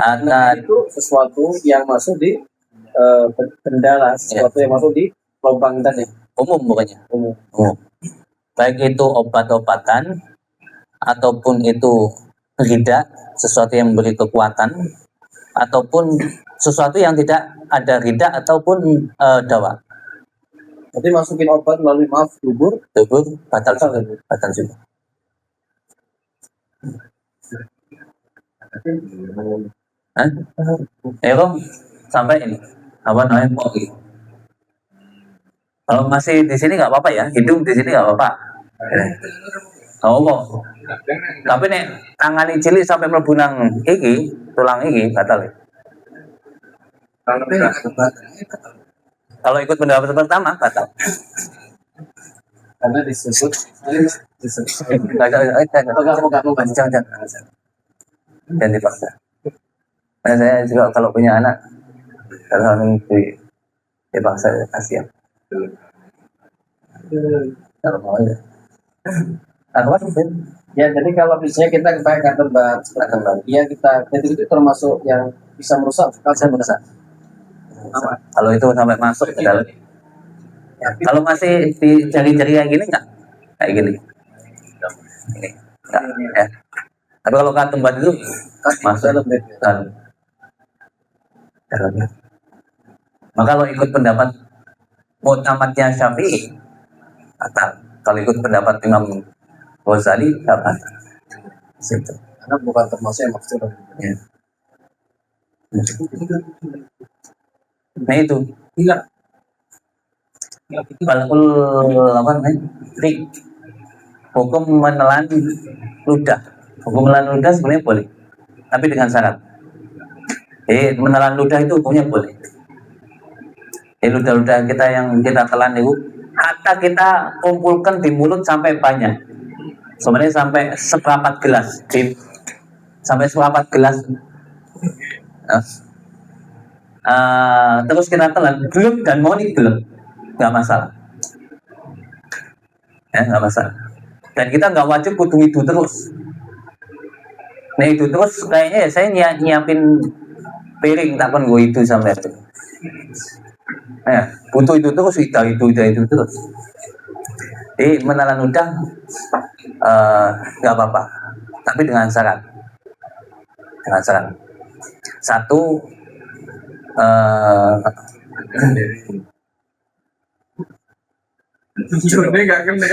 Speaker 3: itu sesuatu yang masuk di benda, sesuatu yang masuk di lubang tadi.
Speaker 1: Umum pokoknya. Umum. Baik itu obat-obatan ataupun itu ridak, sesuatu yang memberi kekuatan, ataupun sesuatu yang tidak ada ridak ataupun dawa.
Speaker 3: Jadi masukin obat melalui dubur
Speaker 1: batal juga. Sampai ini apa namanya kok gitu. Kalau masih di sini nggak apa-apa ya, hidung di sini nggak apa-apa. Tapi nih tangan cilik sampai mlebu nang iki, tulang iki batal ya. Kalau ikut pendapat pertama batal.
Speaker 3: Karena disebut
Speaker 1: dan dipaksa. Nah, saya juga kalau punya anak kalau dipaksa kasihan. Kalau mau ya.
Speaker 3: Ya, jadi kalau misalnya kita pakai kantor bar, ya jadi itu termasuk yang bisa merusak.
Speaker 1: Kalau itu sampai masuk ke dalam. Ya, kalau masih di jari-jari kayak gini enggak? Kayak gini. Ini. Enggak, ya. Tapi kalau ketempat itu masuk dalam. Maka kalau ikut pendapat mutamatnya Syafi'i batal. Kalau ikut pendapat Imam Ghazali batal. Situ.
Speaker 3: Karena bukan termasuk yang maksud.
Speaker 1: Ya. Nah itu hilang. Balkul apa namanya? Hukum menelan ludah. Hukum menelan ludah sebenarnya boleh, tapi dengan syarat. Menelan ludah itu hukumnya boleh. ludah-ludah kita yang kita telan itu, hatta kita kumpulkan di mulut sampai banyak. Sebenarnya sampai seperempat gelas, sampai seperempat gelas. Nah, terus kita telan, gelap dan mau nih gelap, nggak masalah, ya nggak masalah. Dan kita nggak wajib kudu itu terus. Nah itu terus kayaknya ya saya nyiapin piring tak pun gue itu sampai itu. Butuh itu terus, itu terus. Jadi menelan udang nggak apa-apa, tapi dengan syarat. Dengan syarat. Satu,
Speaker 5: Jone nggak kena.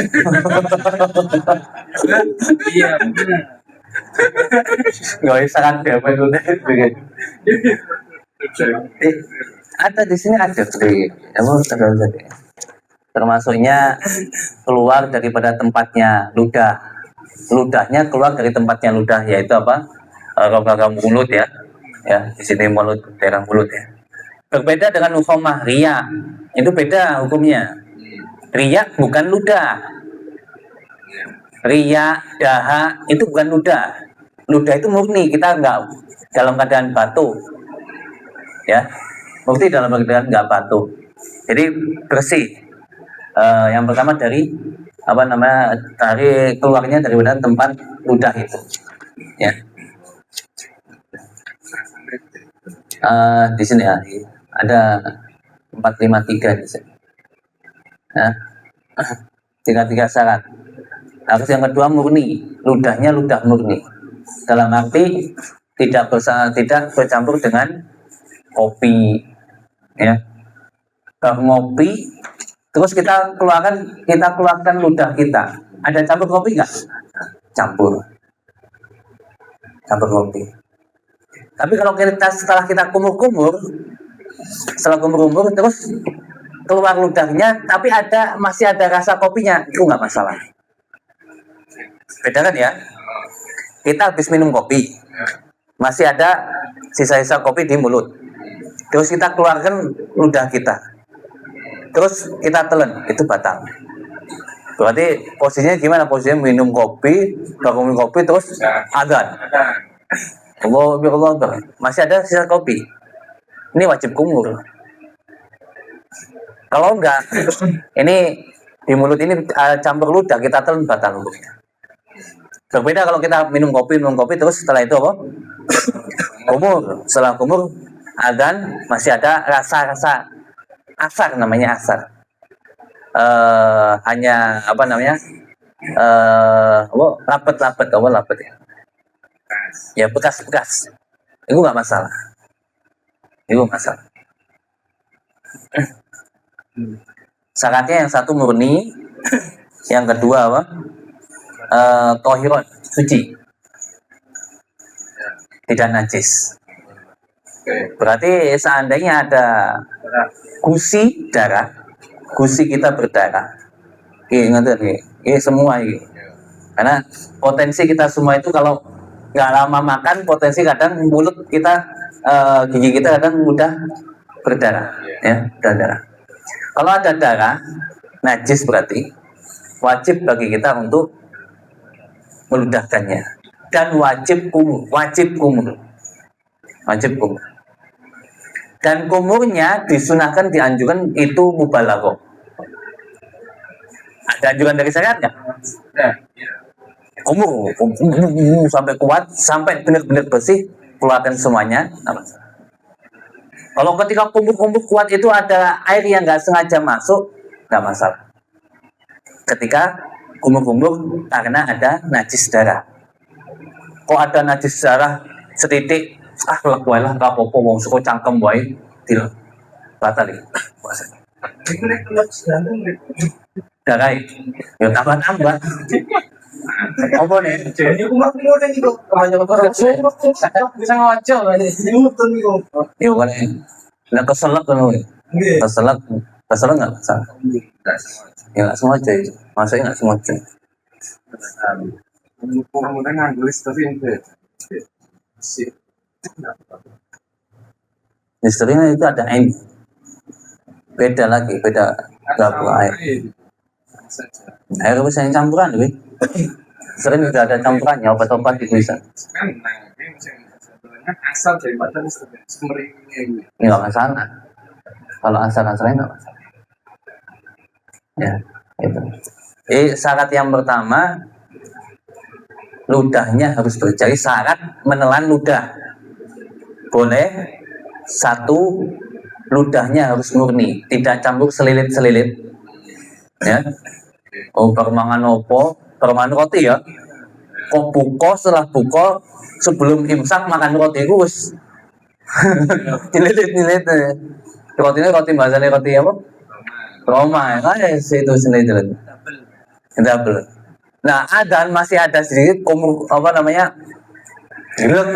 Speaker 4: Iya, benar.
Speaker 1: nggak bisa kan apa itu deh. Ada di sini ada tuh, termasuknya keluar daripada tempatnya ludahnya keluar dari tempatnya ludah, yaitu apa, rongga mulut ya, di sini mulut, daerah mulut ya. Berbeda dengan ukhomah ria, itu beda hukumnya. Ria bukan ludah, ria daha itu bukan ludah. Ludah itu murni, kita nggak dalam keadaan batu, ya, murni dalam keadaan nggak batu, jadi bersih. Yang pertama dari apa namanya, dari keluarnya daripada tempat ludah itu, ya. Di sini ya ada 453 di sini. Ya. 3 syarat. Harus yang kedua murni, ludahnya ludah murni. Dalam arti tidak bercampur dengan kopi, ya. Kalau ngopi terus kita keluarkan ludah kita, ada campur kopi nggak? Campur kopi. Tapi kalau setelah kita kumur-kumur terus keluar ludahnya, tapi masih ada rasa kopinya, itu nggak masalah. Beda kan ya? Kita habis minum kopi, masih ada sisa-sisa kopi di mulut, terus kita keluarkan ludah kita, terus kita telan, itu batal. Berarti posisinya gimana? Posisinya minum kopi, terus adzan. Allah, masih ada sisa kopi, ini wajib kumur. Kalau enggak, ini di mulut ini campur ludah, kita telan, batal hukumnya. Berbeda kalau kita minum kopi terus setelah itu apa? Kumur. Setelah kumur adzan, masih ada rasa asar, namanya asar. Hanya apa namanya? Lapet ya. Ya bekas. Itu nggak masalah. Syaratnya yang satu murni, yang kedua apa? Tohiron, suci, tidak najis. Berarti seandainya ada gusi kita berdarah, ingat ini semua ini. Karena potensi kita semua itu kalau nggak lama makan, potensi kadang mulut kita, gigi kita kadang mudah berdarah, ya, berdarah. Kalau ada darah najis, berarti wajib bagi kita untuk meludahkannya, dan wajib kumur. Dan kumurnya disunahkan, dianjurkan, itu mubalaghah. Ada anjuran dari syariat nggak? Kumur sampai kuat, sampai benar-benar bersih, keluarkan semuanya. Kalau ketika kumur kuat itu ada air yang nggak sengaja masuk, nggak masalah. Ketika kumur karena ada najis darah. Kok ada najis darah setitik, lekwalah nggak apa-apa, mau suku cangkem wae, tidak batal ya. Darah, ya tambah. Apa nih?
Speaker 5: Jadi aku mau kemudian itu
Speaker 4: Bisa ngocok aja.
Speaker 5: nutun itu.
Speaker 1: Ya boleh. Nggak keselak kan, keselak nggak masalah. Ya nggak semua aja, maksudnya nggak semua aja.
Speaker 5: Kemudian nganggulis tapi itu.
Speaker 1: Listernya itu ada ain. beda lagi, beda gabung air. Air bisa yang campuran, lebih sering juga ada campurannya obat-obat itu bisa.
Speaker 5: Kan, nah, asal daripada sumber ini.
Speaker 1: Ini nggak masalah. Kalau asal-asalnya nggak masalah. Ya, itu. Syarat yang pertama, ludahnya harus bersih. Syarat menelan ludah. Boleh satu, ludahnya harus murni, tidak campur selilit-selilit. Ya. Oh, permangan opo, permangan roti ya. Kok buka, setelah buka, sebelum imsak makan roti itu wis dililit-lilit. Rotinya roti bahasanya roti apa? Roma, ya itu sendiri. Double. Nah, masih ada sedikit apa namanya? Gelap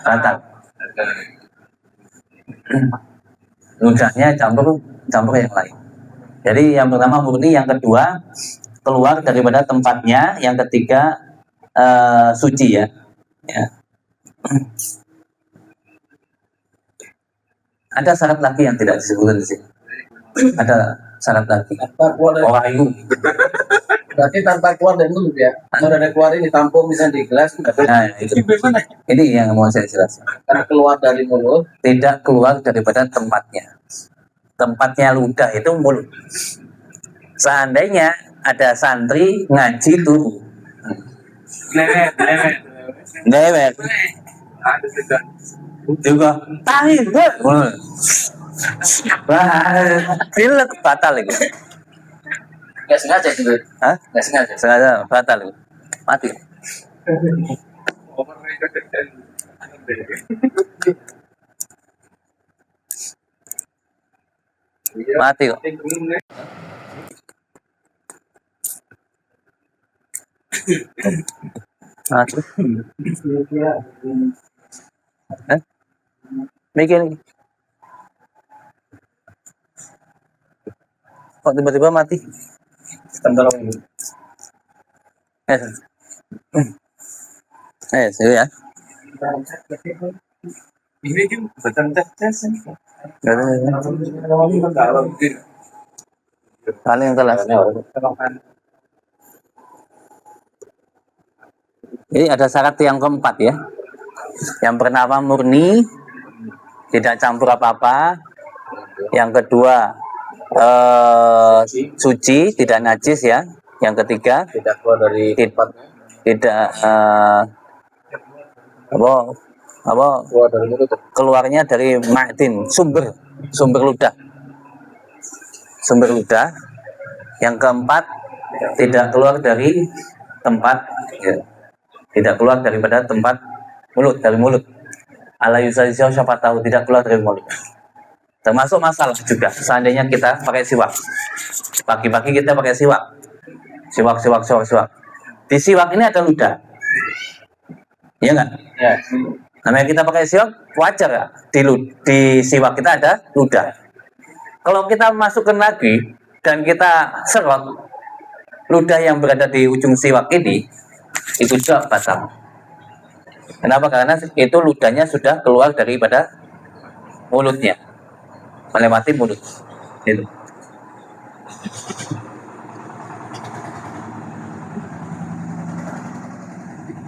Speaker 1: batal. Ludahnya campur yang lain. Jadi yang pertama murni, yang kedua keluar daripada tempatnya, yang ketiga suci ya. Ada syarat lagi yang tidak disebutkan di sini. Ada syarat lagi. Orang itu.
Speaker 3: Berarti tanpa keluar dari mulut ya. Kalau ada keluar ini tampung misalnya di gelas,
Speaker 1: Nah, itu. Ini yang mau saya jelaskan.
Speaker 3: karena keluar dari mulut.
Speaker 1: Tidak keluar daripada tempatnya. Tempatnya ludah itu mulut. Seandainya ada santri ngaji tuh dewek
Speaker 5: Ada juga.
Speaker 1: juga tahin film batal itu.
Speaker 3: Nggak sengaja gitu.
Speaker 1: Hah?
Speaker 3: Nggak sengaja.
Speaker 1: Sengaja batal itu. Mati. Mati kok. Mati. Hah? Mikir. Kok tiba-tiba mati?
Speaker 3: Sebentar ini.
Speaker 1: Sini ya.
Speaker 5: Ini kan betul tes.
Speaker 1: Paling yang telas. Ini ada syarat yang keempat ya. Yang pertama murni, tidak campur apa-apa. Yang kedua suci, tidak najis ya. Yang ketiga
Speaker 3: Tidak keluar dari
Speaker 1: tidak
Speaker 3: keluar dari mulut.
Speaker 1: keluarnya dari ma'din, sumber ludah. Yang keempat, tidak keluar dari tempat ya. Tidak keluar daripada tempat dari mulut. Ala yusalisya, siapa tahu tidak keluar dari mulut. Termasuk masalah juga seandainya kita pakai siwak. Pagi-pagi kita pakai siwak. Siwak. Di siwak ini ada ludah. Iya enggak?
Speaker 3: Ya.
Speaker 1: Namanya kita pakai siwak, wajar ya. Di siwak kita ada ludah. Kalau kita masukkan lagi dan kita serot ludah yang berada di ujung siwak ini, itu juga batal. Kenapa? Karena itu ludahnya sudah keluar daripada mulutnya, melewati mulut. Itu.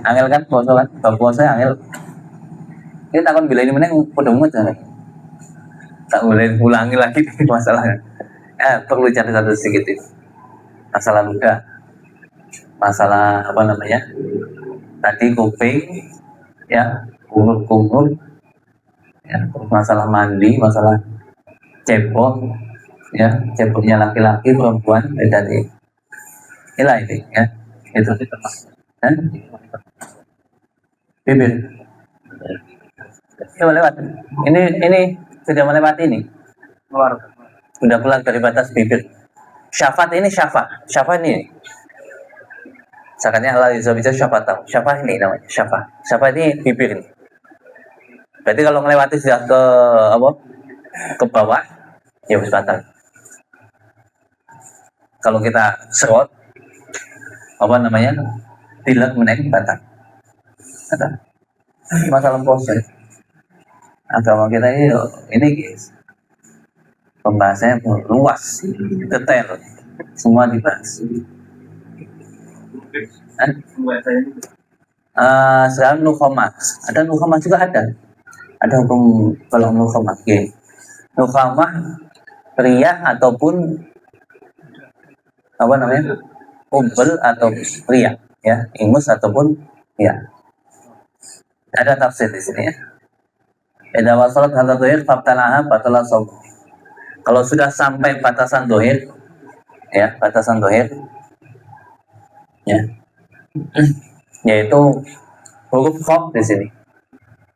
Speaker 1: Angel kan puasa kan, bang puasa angel. Ini takon bila ini meneng udah mumet kan? Tak boleh ulangi lagi masalahnya. Perlu cari satu sedikit itu. Masalah ludah, masalah apa namanya? Tadi kuping, ya, kumur, ya, masalah mandi, masalah cepot, ya, cepotnya laki-laki, perempuan, beda nih. Inilah ini, ya, itu. Bibir. Sudah melewat. Ini sudah melewati ini. Sudah keluar dari batas bibir. Syafat ini syafat ini. Sakatnya Allah bisa syafat tahu. Syafat ini namanya syafat ini bibir ini. Berarti kalau melewati sudah ke apa? Ke bawah, ya harus batal. Kalau kita serot apa namanya? Tidak menaik batal. Masalah proses agama kita ini guys, pembahasannya luas, detail, semua dibahas. Sekarang nukhomat, ada nukhomat juga ada hukum kalau nukhomat, ya. Nukhomat riyah ataupun apa namanya, umbel atau riyah, ya, ingus ataupun ya. Ada tafsir di sini ya. Idza wasalat hadza dhahir fabtalaha batala shaum. Kalau sudah sampai batasan dohir, ya, batasan dohir, ya, yaitu huruf khaf di sini,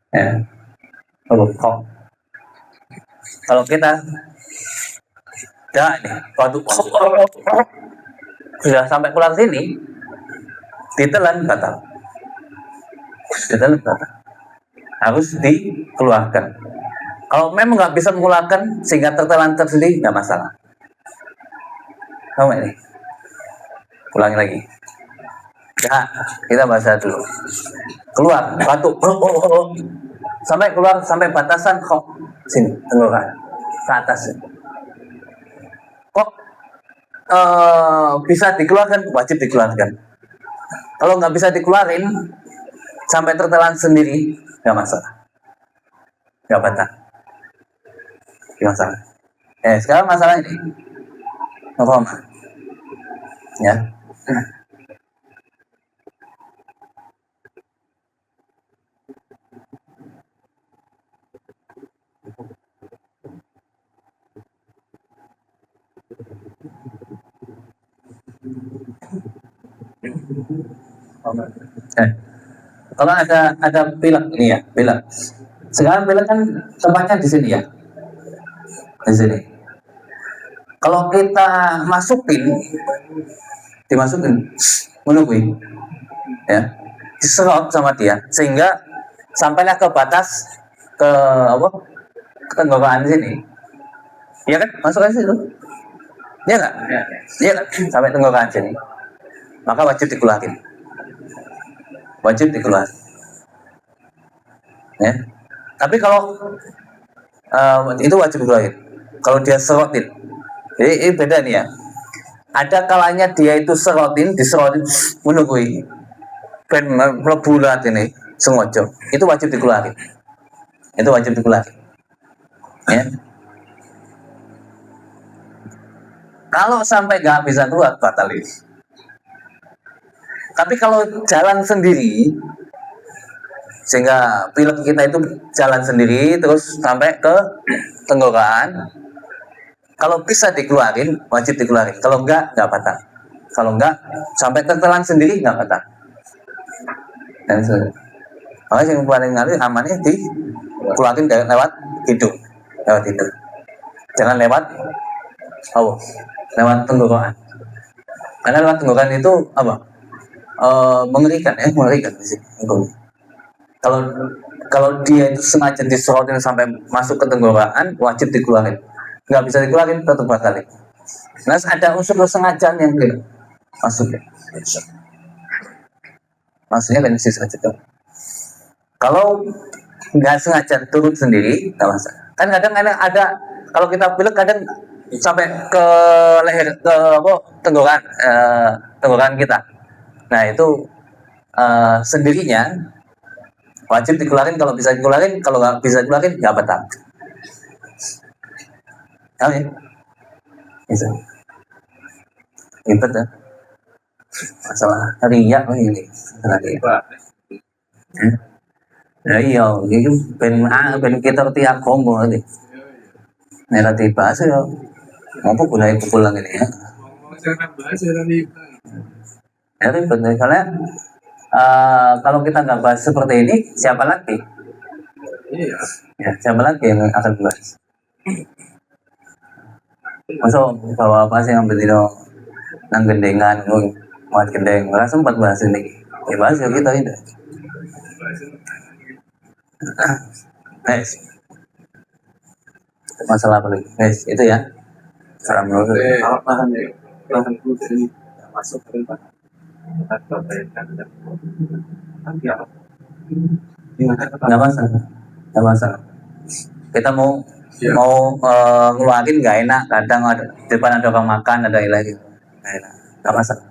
Speaker 1: ya, huruf khaf. Kalau kita waktu sudah sampai keluar sini, ditelan batal, harus dikeluarkan. Kalau memang nggak bisa mengeluarkan sehingga tertelan tersendiri, nggak masalah. Kamu ini, ulangi lagi. Ya, kita bahasa dulu. Keluar, batuk, sampai keluar sampai batasan kok sini, tenggorokan ke atas. Kok bisa dikeluarkan? Wajib dikeluarkan. Kalau nggak bisa dikeluarin sampai tertelan sendiri, nggak masalah, nggak batal. Masalah. Sekarang masalah ini, nukhomat, ya. Kalau ada pilek ini ya, pilek. Sekarang pilek kan tempatnya di sini ya, di sini. Kalau kita dimasukin, menungguin, ya, diserot sama dia, sehingga sampailah ke batas ke apa? Ke tenggorokan sini, ya kan? Masuk ke situ, ya nggak? Iya kan? Sampai tenggorokan sini, maka wajib dikeluarin, ya. Tapi kalau itu wajib dikeluarin. Kalau dia serotin, ini beda nih ya. Ada kalanya dia itu diserotin, menunggui, ben mlebulat ini sengaja. Itu wajib dikeluarin. Ya. Kalau sampai nggak bisa keluar, batal ini. Tapi kalau jalan sendiri, sehingga pilek kita itu jalan sendiri terus sampai ke tenggorokan, kalau bisa dikeluarin, wajib dikeluarin. Kalau enggak batal. Kalau enggak, sampai tertelan sendiri enggak batal. Dan makanya yang paling ngalir amannya dikeluarin lewat hidung. Jangan lewat lewat tenggorokan. Karena lewat tenggorokan itu apa? Mengerikan di sini. Kalau dia itu sengaja diserotin sampai masuk ke tenggorokan, wajib dikeluarin. Nggak bisa dikeluarin, tetap batal. Nah, ada unsur kesengajaan yang masuk. Maksudnya kan sengaja. Kalau nggak sengaja turun sendiri, nggak masalah. Kan kadang ada, kalau kita pilek kadang sampai ke leher, ke tenggorokan kita. Nah itu sendirinya wajib dikeluarin. Kalau bisa dikeluarin, kalau nggak bisa dikeluarin, nggak batal. Amin. Bisa. Ribet ya. Masalah riak ini. Ya iya, itu ben kita tiap combo nih. Nera tiba sih ya. Mau pulang ini ya. Ya ribet ya. Soalnya kalau kita nggak bahas seperti ini, siapa lagi? Ya, siapa lagi yang akan bahas? Masuk bawa apa sih yang begitu nang gendengan, muat gendeng, nggak sempat bahas ini. Ya bahas ya kita ini. Nice. Masalah apa lagi? Nice, itu ya. Assalamualaikum.
Speaker 5: Lahan kuda ini masuk ke tempat
Speaker 1: Nggak masalah. Kita mau mau ngeluarin nggak enak, kadang ada depan ada orang makan, ada yang lagi nggak enak, nggak masalah.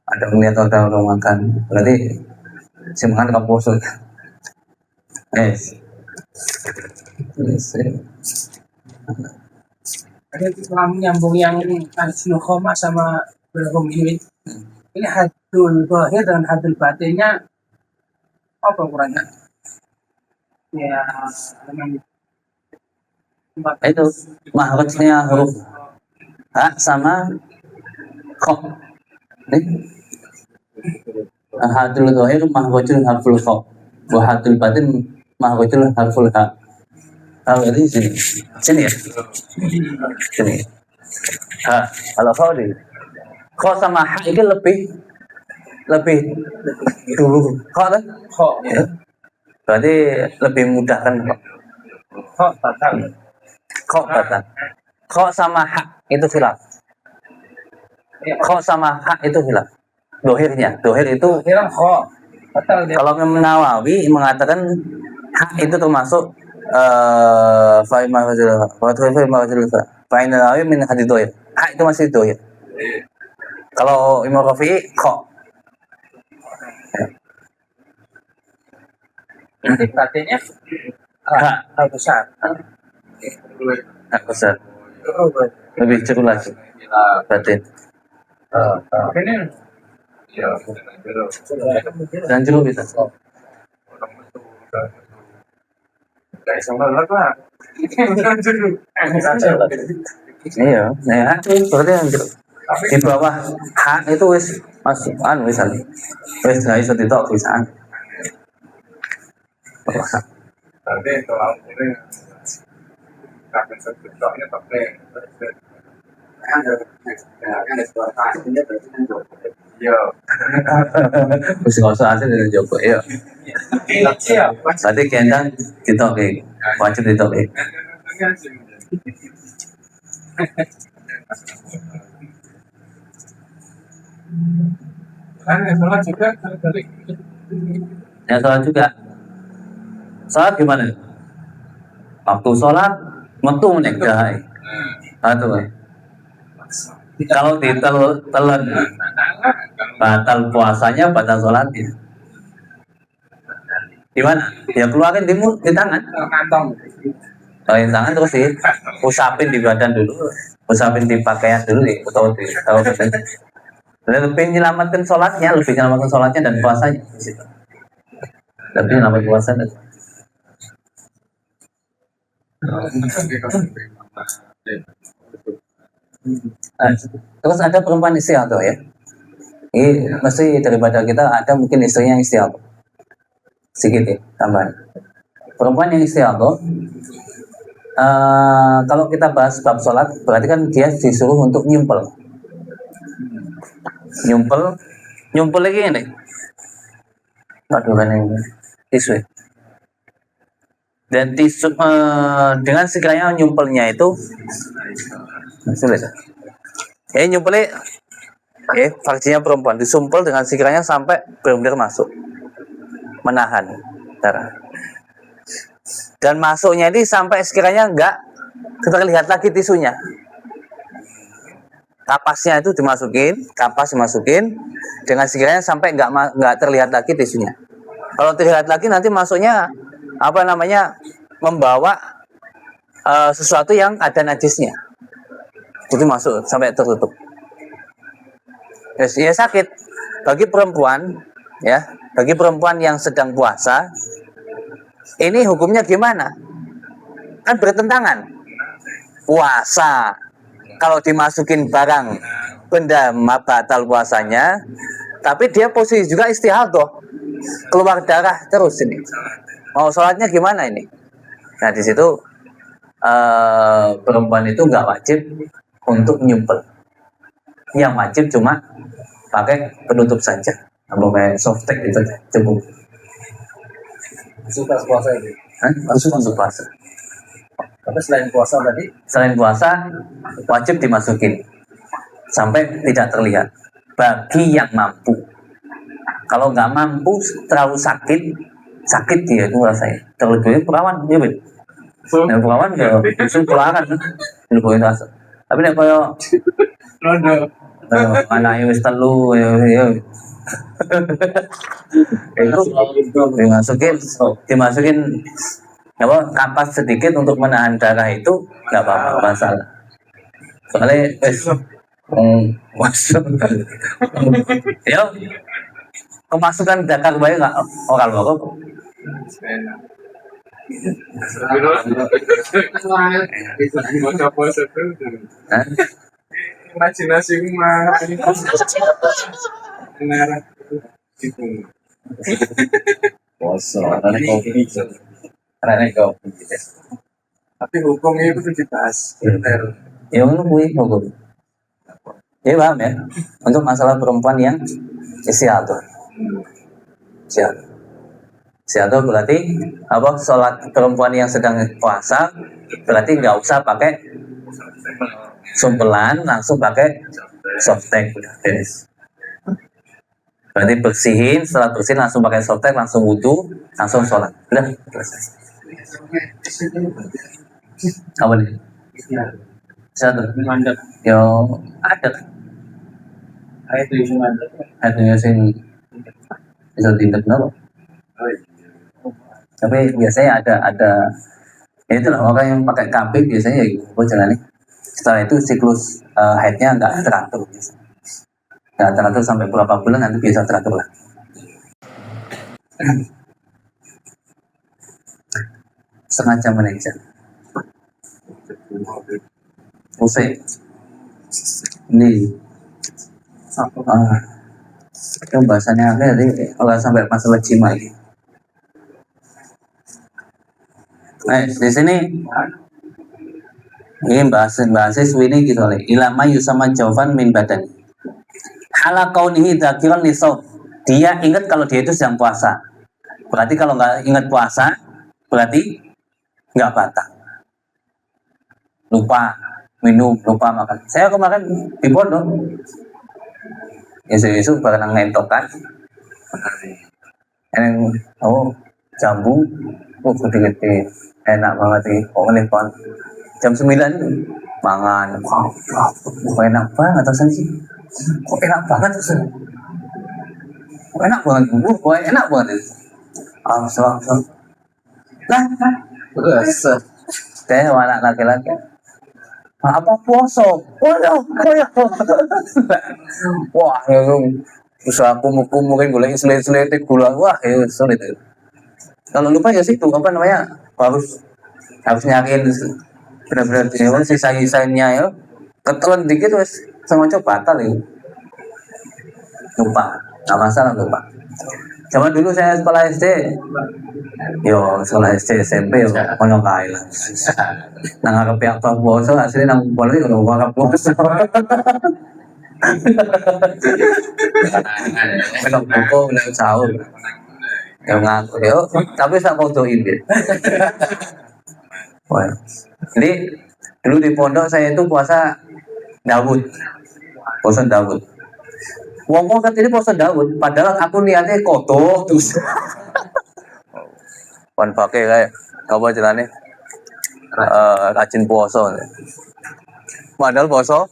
Speaker 1: Ada melihat orang makan, berarti si makan kamu poso. Yes.
Speaker 4: Ada kalau menyambung yang hadul khoma sama belum ini hadul zahir dan hadul batinnya apa ukurannya? Ya, dengan
Speaker 1: Itu mahrajnya huruf ha sama kho. Hadul zahir mahrajul harful kho, wa hadul batin mahrajul harful ha. Tahu ini sini ya, sini. Ha, kalau kho sama ha itu lebih dulu kho kan?
Speaker 4: kho,
Speaker 1: Ya. Berarti lebih mudah kan kho.
Speaker 4: kho batal.
Speaker 1: Kho batal. Kho sama ha itu khilaf. Kho sama ha itu khilaf. Dohirnya, dohir itu
Speaker 4: Kira kho batal dia.
Speaker 1: kalau Imam Nawawi mengatakan ha itu termasuk fa'imah Nawawi min hadis dohir. Ha itu masih dohir. Kalau Imam Rafi'i kho.
Speaker 4: Nanti batinnya hal besar.
Speaker 1: Ha besar. Lebih cukup lagi. Batin.
Speaker 4: Ini
Speaker 1: Dan cukup bisa. Iya, nah berarti yang di bawah ha itu wis masuk wis wis nggak bisa ditok bisa.
Speaker 5: Tapi kalau ini akan sebetulnya pakai iya.
Speaker 1: Wis nggak usah asal dari Joko ya.
Speaker 4: iya.
Speaker 1: Berarti kendang ditok wajib ditok
Speaker 5: Kan sholat juga dari
Speaker 1: Ya sholat juga. Sholat gimana? Waktu sholat metu menek dahai. Atau kalau ditelan batal puasanya, batal sholatnya. Gimana? Ya keluarin di tangan.
Speaker 4: Kantong.
Speaker 1: Keluarin tangan terus usapin di badan dulu, usapin di pakaian dulu atau badan. Lebih menyelamatkan sholatnya dan puasanya. Lebih menyelamatkan puasa dan terus ada perempuan istiadah ya. Ini mesti daripada kita ada mungkin istrinya yang istiadah. Sedikit ya tambahan. Perempuan yang istiadah kalau kita bahas bab sholat berarti kan dia disuruh untuk nyumpel lagi ini. Aduh kan ini tisu ya. Dan tisu dengan sekiranya nyumpelnya itu sulit. Nyumpelnya vaksinnya perempuan disumpel dengan sekiranya sampai benar-benar masuk menahan darah. Dan masuknya ini sampai sekiranya enggak terlihat lagi tisunya. Kapasnya itu kapas dimasukin dengan sekiranya sampai enggak terlihat lagi tisunya. Kalau terlihat lagi nanti masuknya membawa sesuatu yang ada najisnya. Itu masuk sampai tertutup. Ya sakit bagi perempuan yang sedang puasa. Ini hukumnya gimana? Kan bertentangan. Puasa kalau dimasukin barang benda batal puasanya, tapi dia posisi juga istihadah, keluar darah terus ini. Mau sholatnya gimana ini? Nah di situ perempuan itu nggak wajib untuk nyumpel. Yang wajib cuma pakai penutup saja, pakai softtek itu cebuk.
Speaker 3: Suka puasa itu.
Speaker 1: Khusus untuk puasa.
Speaker 3: Tapi selain puasa tadi,
Speaker 1: Selain puasa wajib dimasukin sampai tidak terlihat. Bagi yang mampu. Kalau nggak mampu terlalu sakit sakit dia itu rasanya. Terlebih perawan ya bet. Nah, perawan ya justru keluaran lebih rasa. Tapi nek koyo
Speaker 5: Rondo.
Speaker 1: anake wis telu ya itu dimasukin apa kapas sedikit untuk menahan darah itu nggak apa-apa masalah. Soalnya masuk ya kemasukan dakar bayi nggak oral kok.
Speaker 5: Baca puasa tuh. Imajinasi mah. Benar. Itu.
Speaker 1: Poso, karena kopi, karena kopi.
Speaker 5: Tapi hukumnya itu dibahas.
Speaker 1: Ya menunggu hukum. Ya paham ya. Untuk masalah perempuan yang istiadah. Istiadah berarti apa? Sholat perempuan yang sedang puasa berarti nggak usah pakai sumpelan, langsung pakai softtek udah beres. Berarti bersihin, setelah bersihin langsung pakai softtek, langsung wudhu, langsung sholat. Udah selesai. Apa nih? Istiadah.
Speaker 4: Mandek.
Speaker 1: Yo ada.
Speaker 4: Ayat itu mandek.
Speaker 1: Ada yang sing bisa tindak kenapa? Tapi biasanya ada ya itulah orang yang pakai KB biasanya ya gitu jangan nih. Setelah itu siklus haidnya nggak teratur biasanya. Nggak teratur sampai berapa bulan nanti bisa teratur lah. Setengah jam aja. Usai. Ini itu bahasanya apa tadi kalau sampai masalah jima ini. Di sini ini bahasa ini gitu oleh ilama yusama jawaban min badan. Hala kaunihi dzakiran lisau. Dia ingat kalau dia itu sedang puasa. Berarti kalau nggak ingat puasa, berarti nggak batal. Lupa minum, lupa makan. Saya kemarin di pondok, isu-isu barang ngentok kan. Jambu, gede-gede, enak banget sih. Nih kon. Jam 9 mangan, enak banget rasanya sih. Kok enak banget rasanya? Kok enak banget, kok enak banget. Lah, saya anak laki-laki. Apa poso? Wah, usaha kumuh-kumuhin gula selet-seletik gula, wah, sulit. Kalau lupa ya situ apa namanya harus nyariin benar-benar dewa sisa-sisanya ya ketelan dikit wes sengaja batal ya lupa nggak masalah lupa. Zaman dulu saya sekolah SD sekolah SD SMP ono kae lah nang arep yang poso asline nang pola yo ora poso menog buku menog sahur yang ngaku tapi saya fotoin dia. Wah. Jadi dulu di pondok saya itu puasa Daud. Wong-wong katanya puasa Daud, padahal aku niatnya kotor terus. Wan pakai kayak apa jalannya? Rajin puasa. Padahal puasa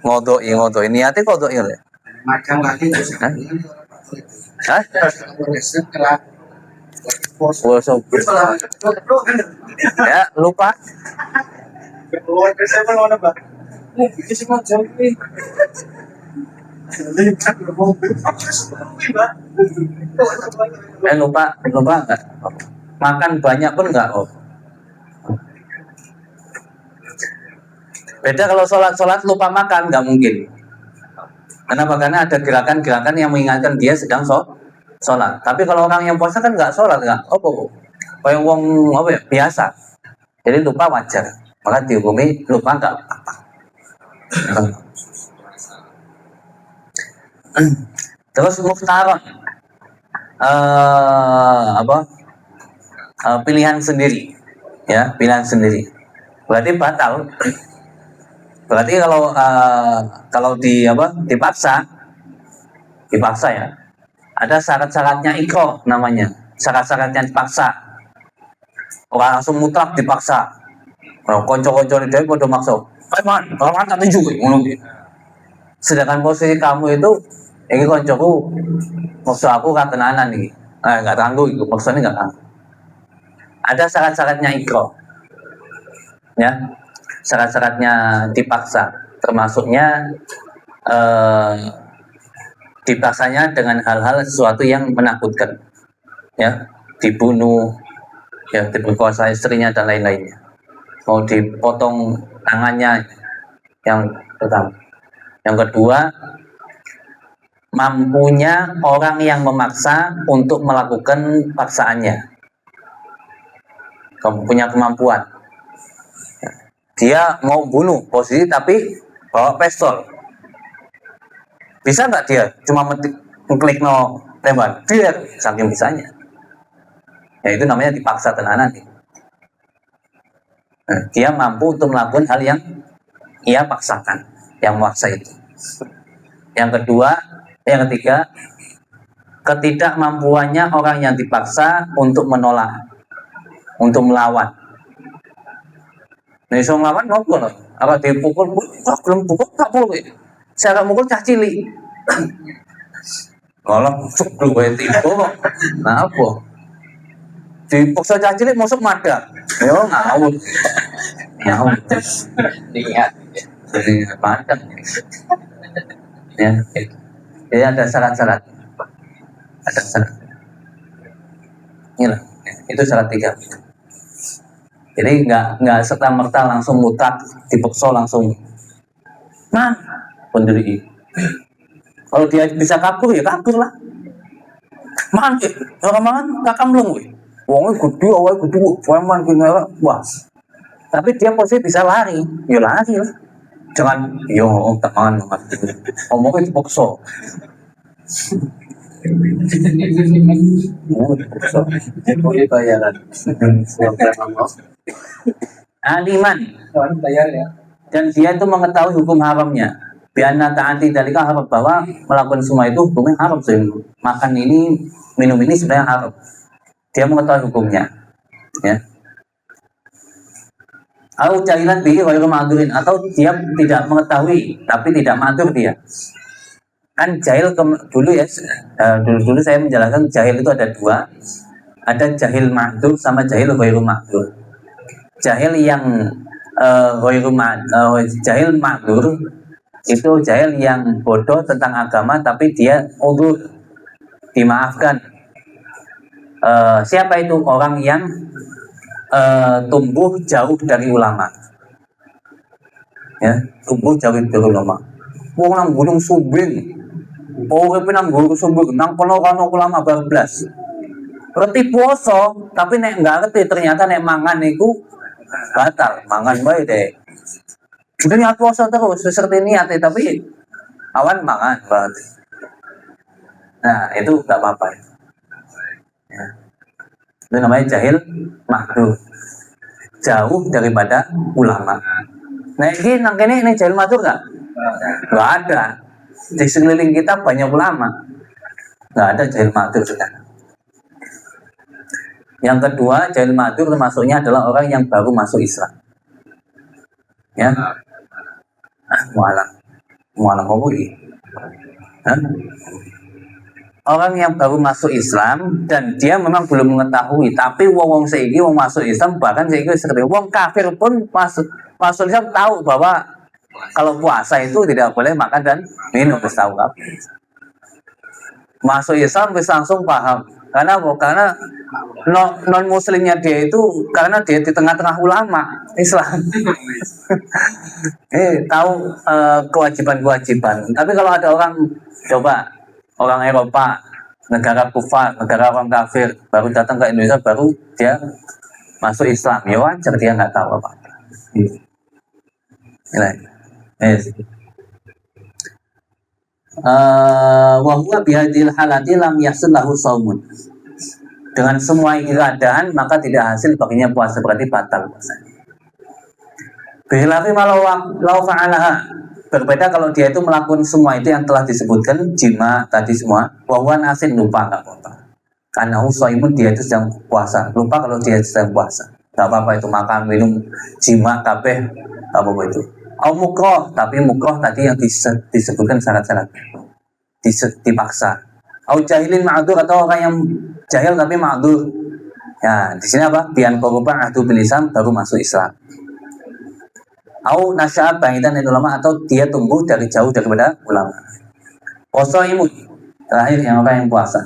Speaker 1: ngodoki niatnya kodoki ya.
Speaker 2: Macam lagi.
Speaker 1: Hah? Puasa. Ya, lupa. Lupa enggak? Makan banyak pun enggak. Beda kalau sholat lupa makan nggak mungkin. Kenapa? Karena ada gerakan-gerakan yang mengingatkan dia sedang sholat. Tapi kalau orang yang puasa kan nggak sholat, nggak kayak wong biasa. Jadi lupa wajar. Maka dihukumi lupa nggak apa-apa. Terus mukhtaron pilihan sendiri, ya pilihan sendiri. Berarti batal. Berarti kalau dipaksa ya. Ada syarat-syaratnya ikro namanya. syarat-syaratnya dipaksa. Orang langsung mutlak dipaksa. Konco-konco ini dari bodoh maksa. Man, kalau tak tunjuk sedangkan posisi kamu itu, ini koncoku maksa aku kan tenanan nih. Nggak tangguh itu, maksudnya nggak tangguh. Ada syarat-syaratnya ikro, ya, syarat-syaratnya dipaksa, termasuknya dipaksanya dengan hal-hal sesuatu yang menakutkan, ya, dibunuh, ya, diperkosa istrinya dan lain-lainnya, mau dipotong tangannya, yang pertama. Yang kedua, mampunya orang yang memaksa untuk melakukan paksaannya, kamu punya kemampuan, dia mau bunuh posisi tapi bawa pistol, bisa nggak dia cuma mengklik no tembak dia, saking bisanya, ya itu namanya dipaksa tenanan. Nah, dia mampu untuk melakukan hal yang ia paksakan, yang memaksa itu. Yang ketiga, ketidakmampuannya orang yang dipaksa untuk menolak, untuk melawan. Nah, so ngelawan ngopo loh. Apa dipukul, kok belum pukul tak boleh. Saya akan mukul cah cilik. Kalau cuk lu tipu kok. Nah apa? Dipaksa cah cilik masuk madak. Yo ngawur. Ngawur. Lihat. Jadi madak. Ya, jadi ada syarat-syarat. Ada syarat. Inilah, itu syarat 3. Jadi nggak serta merta langsung mutlak dipaksa langsung. Nah, pendiri. Kalau dia bisa kabur ya kabur lah. Man, orang mangan tak kamleng weh. Wongnya gede, awalnya gede, preman gini wah. Tapi dia posisi bisa lari, ya lari lah. Jangan, yo tak mangan ngomongnya dipaksa.
Speaker 3: Boleh bayaran.
Speaker 1: Aliman,
Speaker 4: bayar ya.
Speaker 1: dan dia itu mengetahui hukum haramnya. Biana taati dalika haram, bahwa melakukan semua itu hukumnya haram. Makan ini, minum ini sebenarnya haram. Dia mengetahui hukumnya, ya. Atau jahilan bihi ghairu ma'durin, atau dia tidak mengetahui tapi tidak ma'dur dia. Kan jahil dulu ya, dulu saya menjelaskan jahil itu ada 2. Ada jahil ma'dur sama jahil ghairu ma'dur. Jahil yang jahil ma'dur itu jahil yang bodoh tentang agama tapi dia udzur, dimaafkan. Siapa itu? Orang yang tumbuh jauh dari ulama, ya, tumbuh jauh dari ulama. Wong nang gunung Sumbing, nang gunung Sumbing, nang kono ulama bablas. Ngerti poso, tapi nek nggak ngerti ternyata nek mangan itu batal, mangan bae deh. Jadi niat puasa terus, seperti niat tapi awan mangan berarti. Nah itu nggak apa-apa. Ya. Itu namanya jahil makruh, jauh daripada ulama. Nah ini nang kene ini jahil makruh nggak ada. Di sekeliling kita banyak ulama, nggak ada jahil makruh sudah. Yang kedua, jahil makruh termasuknya adalah orang yang baru masuk Islam, ya. Mualang apa ini? Orang yang baru masuk Islam dan dia memang belum mengetahui, tapi wong seiki wong masuk Islam, bahkan seiki seperti wong kafir pun masuk Islam tahu bahwa kalau puasa itu tidak boleh makan dan minum, harus tahu kan? Masuk Islam bisa langsung paham. Karena non muslimnya dia itu karena dia di tengah-tengah ulama Islam. Tahu kewajiban-kewajiban. Tapi kalau ada orang coba orang Eropa, negara kufar, negara orang kafir baru datang ke Indonesia, baru dia masuk Islam, ya wajar dia nggak tahu apa-apa. Wa huwa bihadil halati lam yasul lahu saumun. Dengan semua keadaan maka tidak hasil baginya puasa, berarti batal puasanya. Bihilafi malau fa'alaha, berbeda kalau dia itu melakukan semua itu yang telah disebutkan, jima tadi semua, wa huwa nasin, lupa nggak apa-apa. Anahu shaimun, dia itu sedang puasa. Lupa kalau dia sedang puasa. Gak apa-apa itu, makan, minum, jima, kabeh, gak apa-apa itu. Au mukroh, tapi mukroh tadi yang disebutkan syarat-syarat. Dipaksa. Au jahilin ma'adur, atau orang yang jahil tapi ma'adur. Ya, di sini apa? Bian korban ahdu bil Islam, baru masuk Islam. Au nasya'at ba'idan dari ulama, atau dia tumbuh dari jauh daripada ulama. Poso imut, terakhir yang orang yang puasa.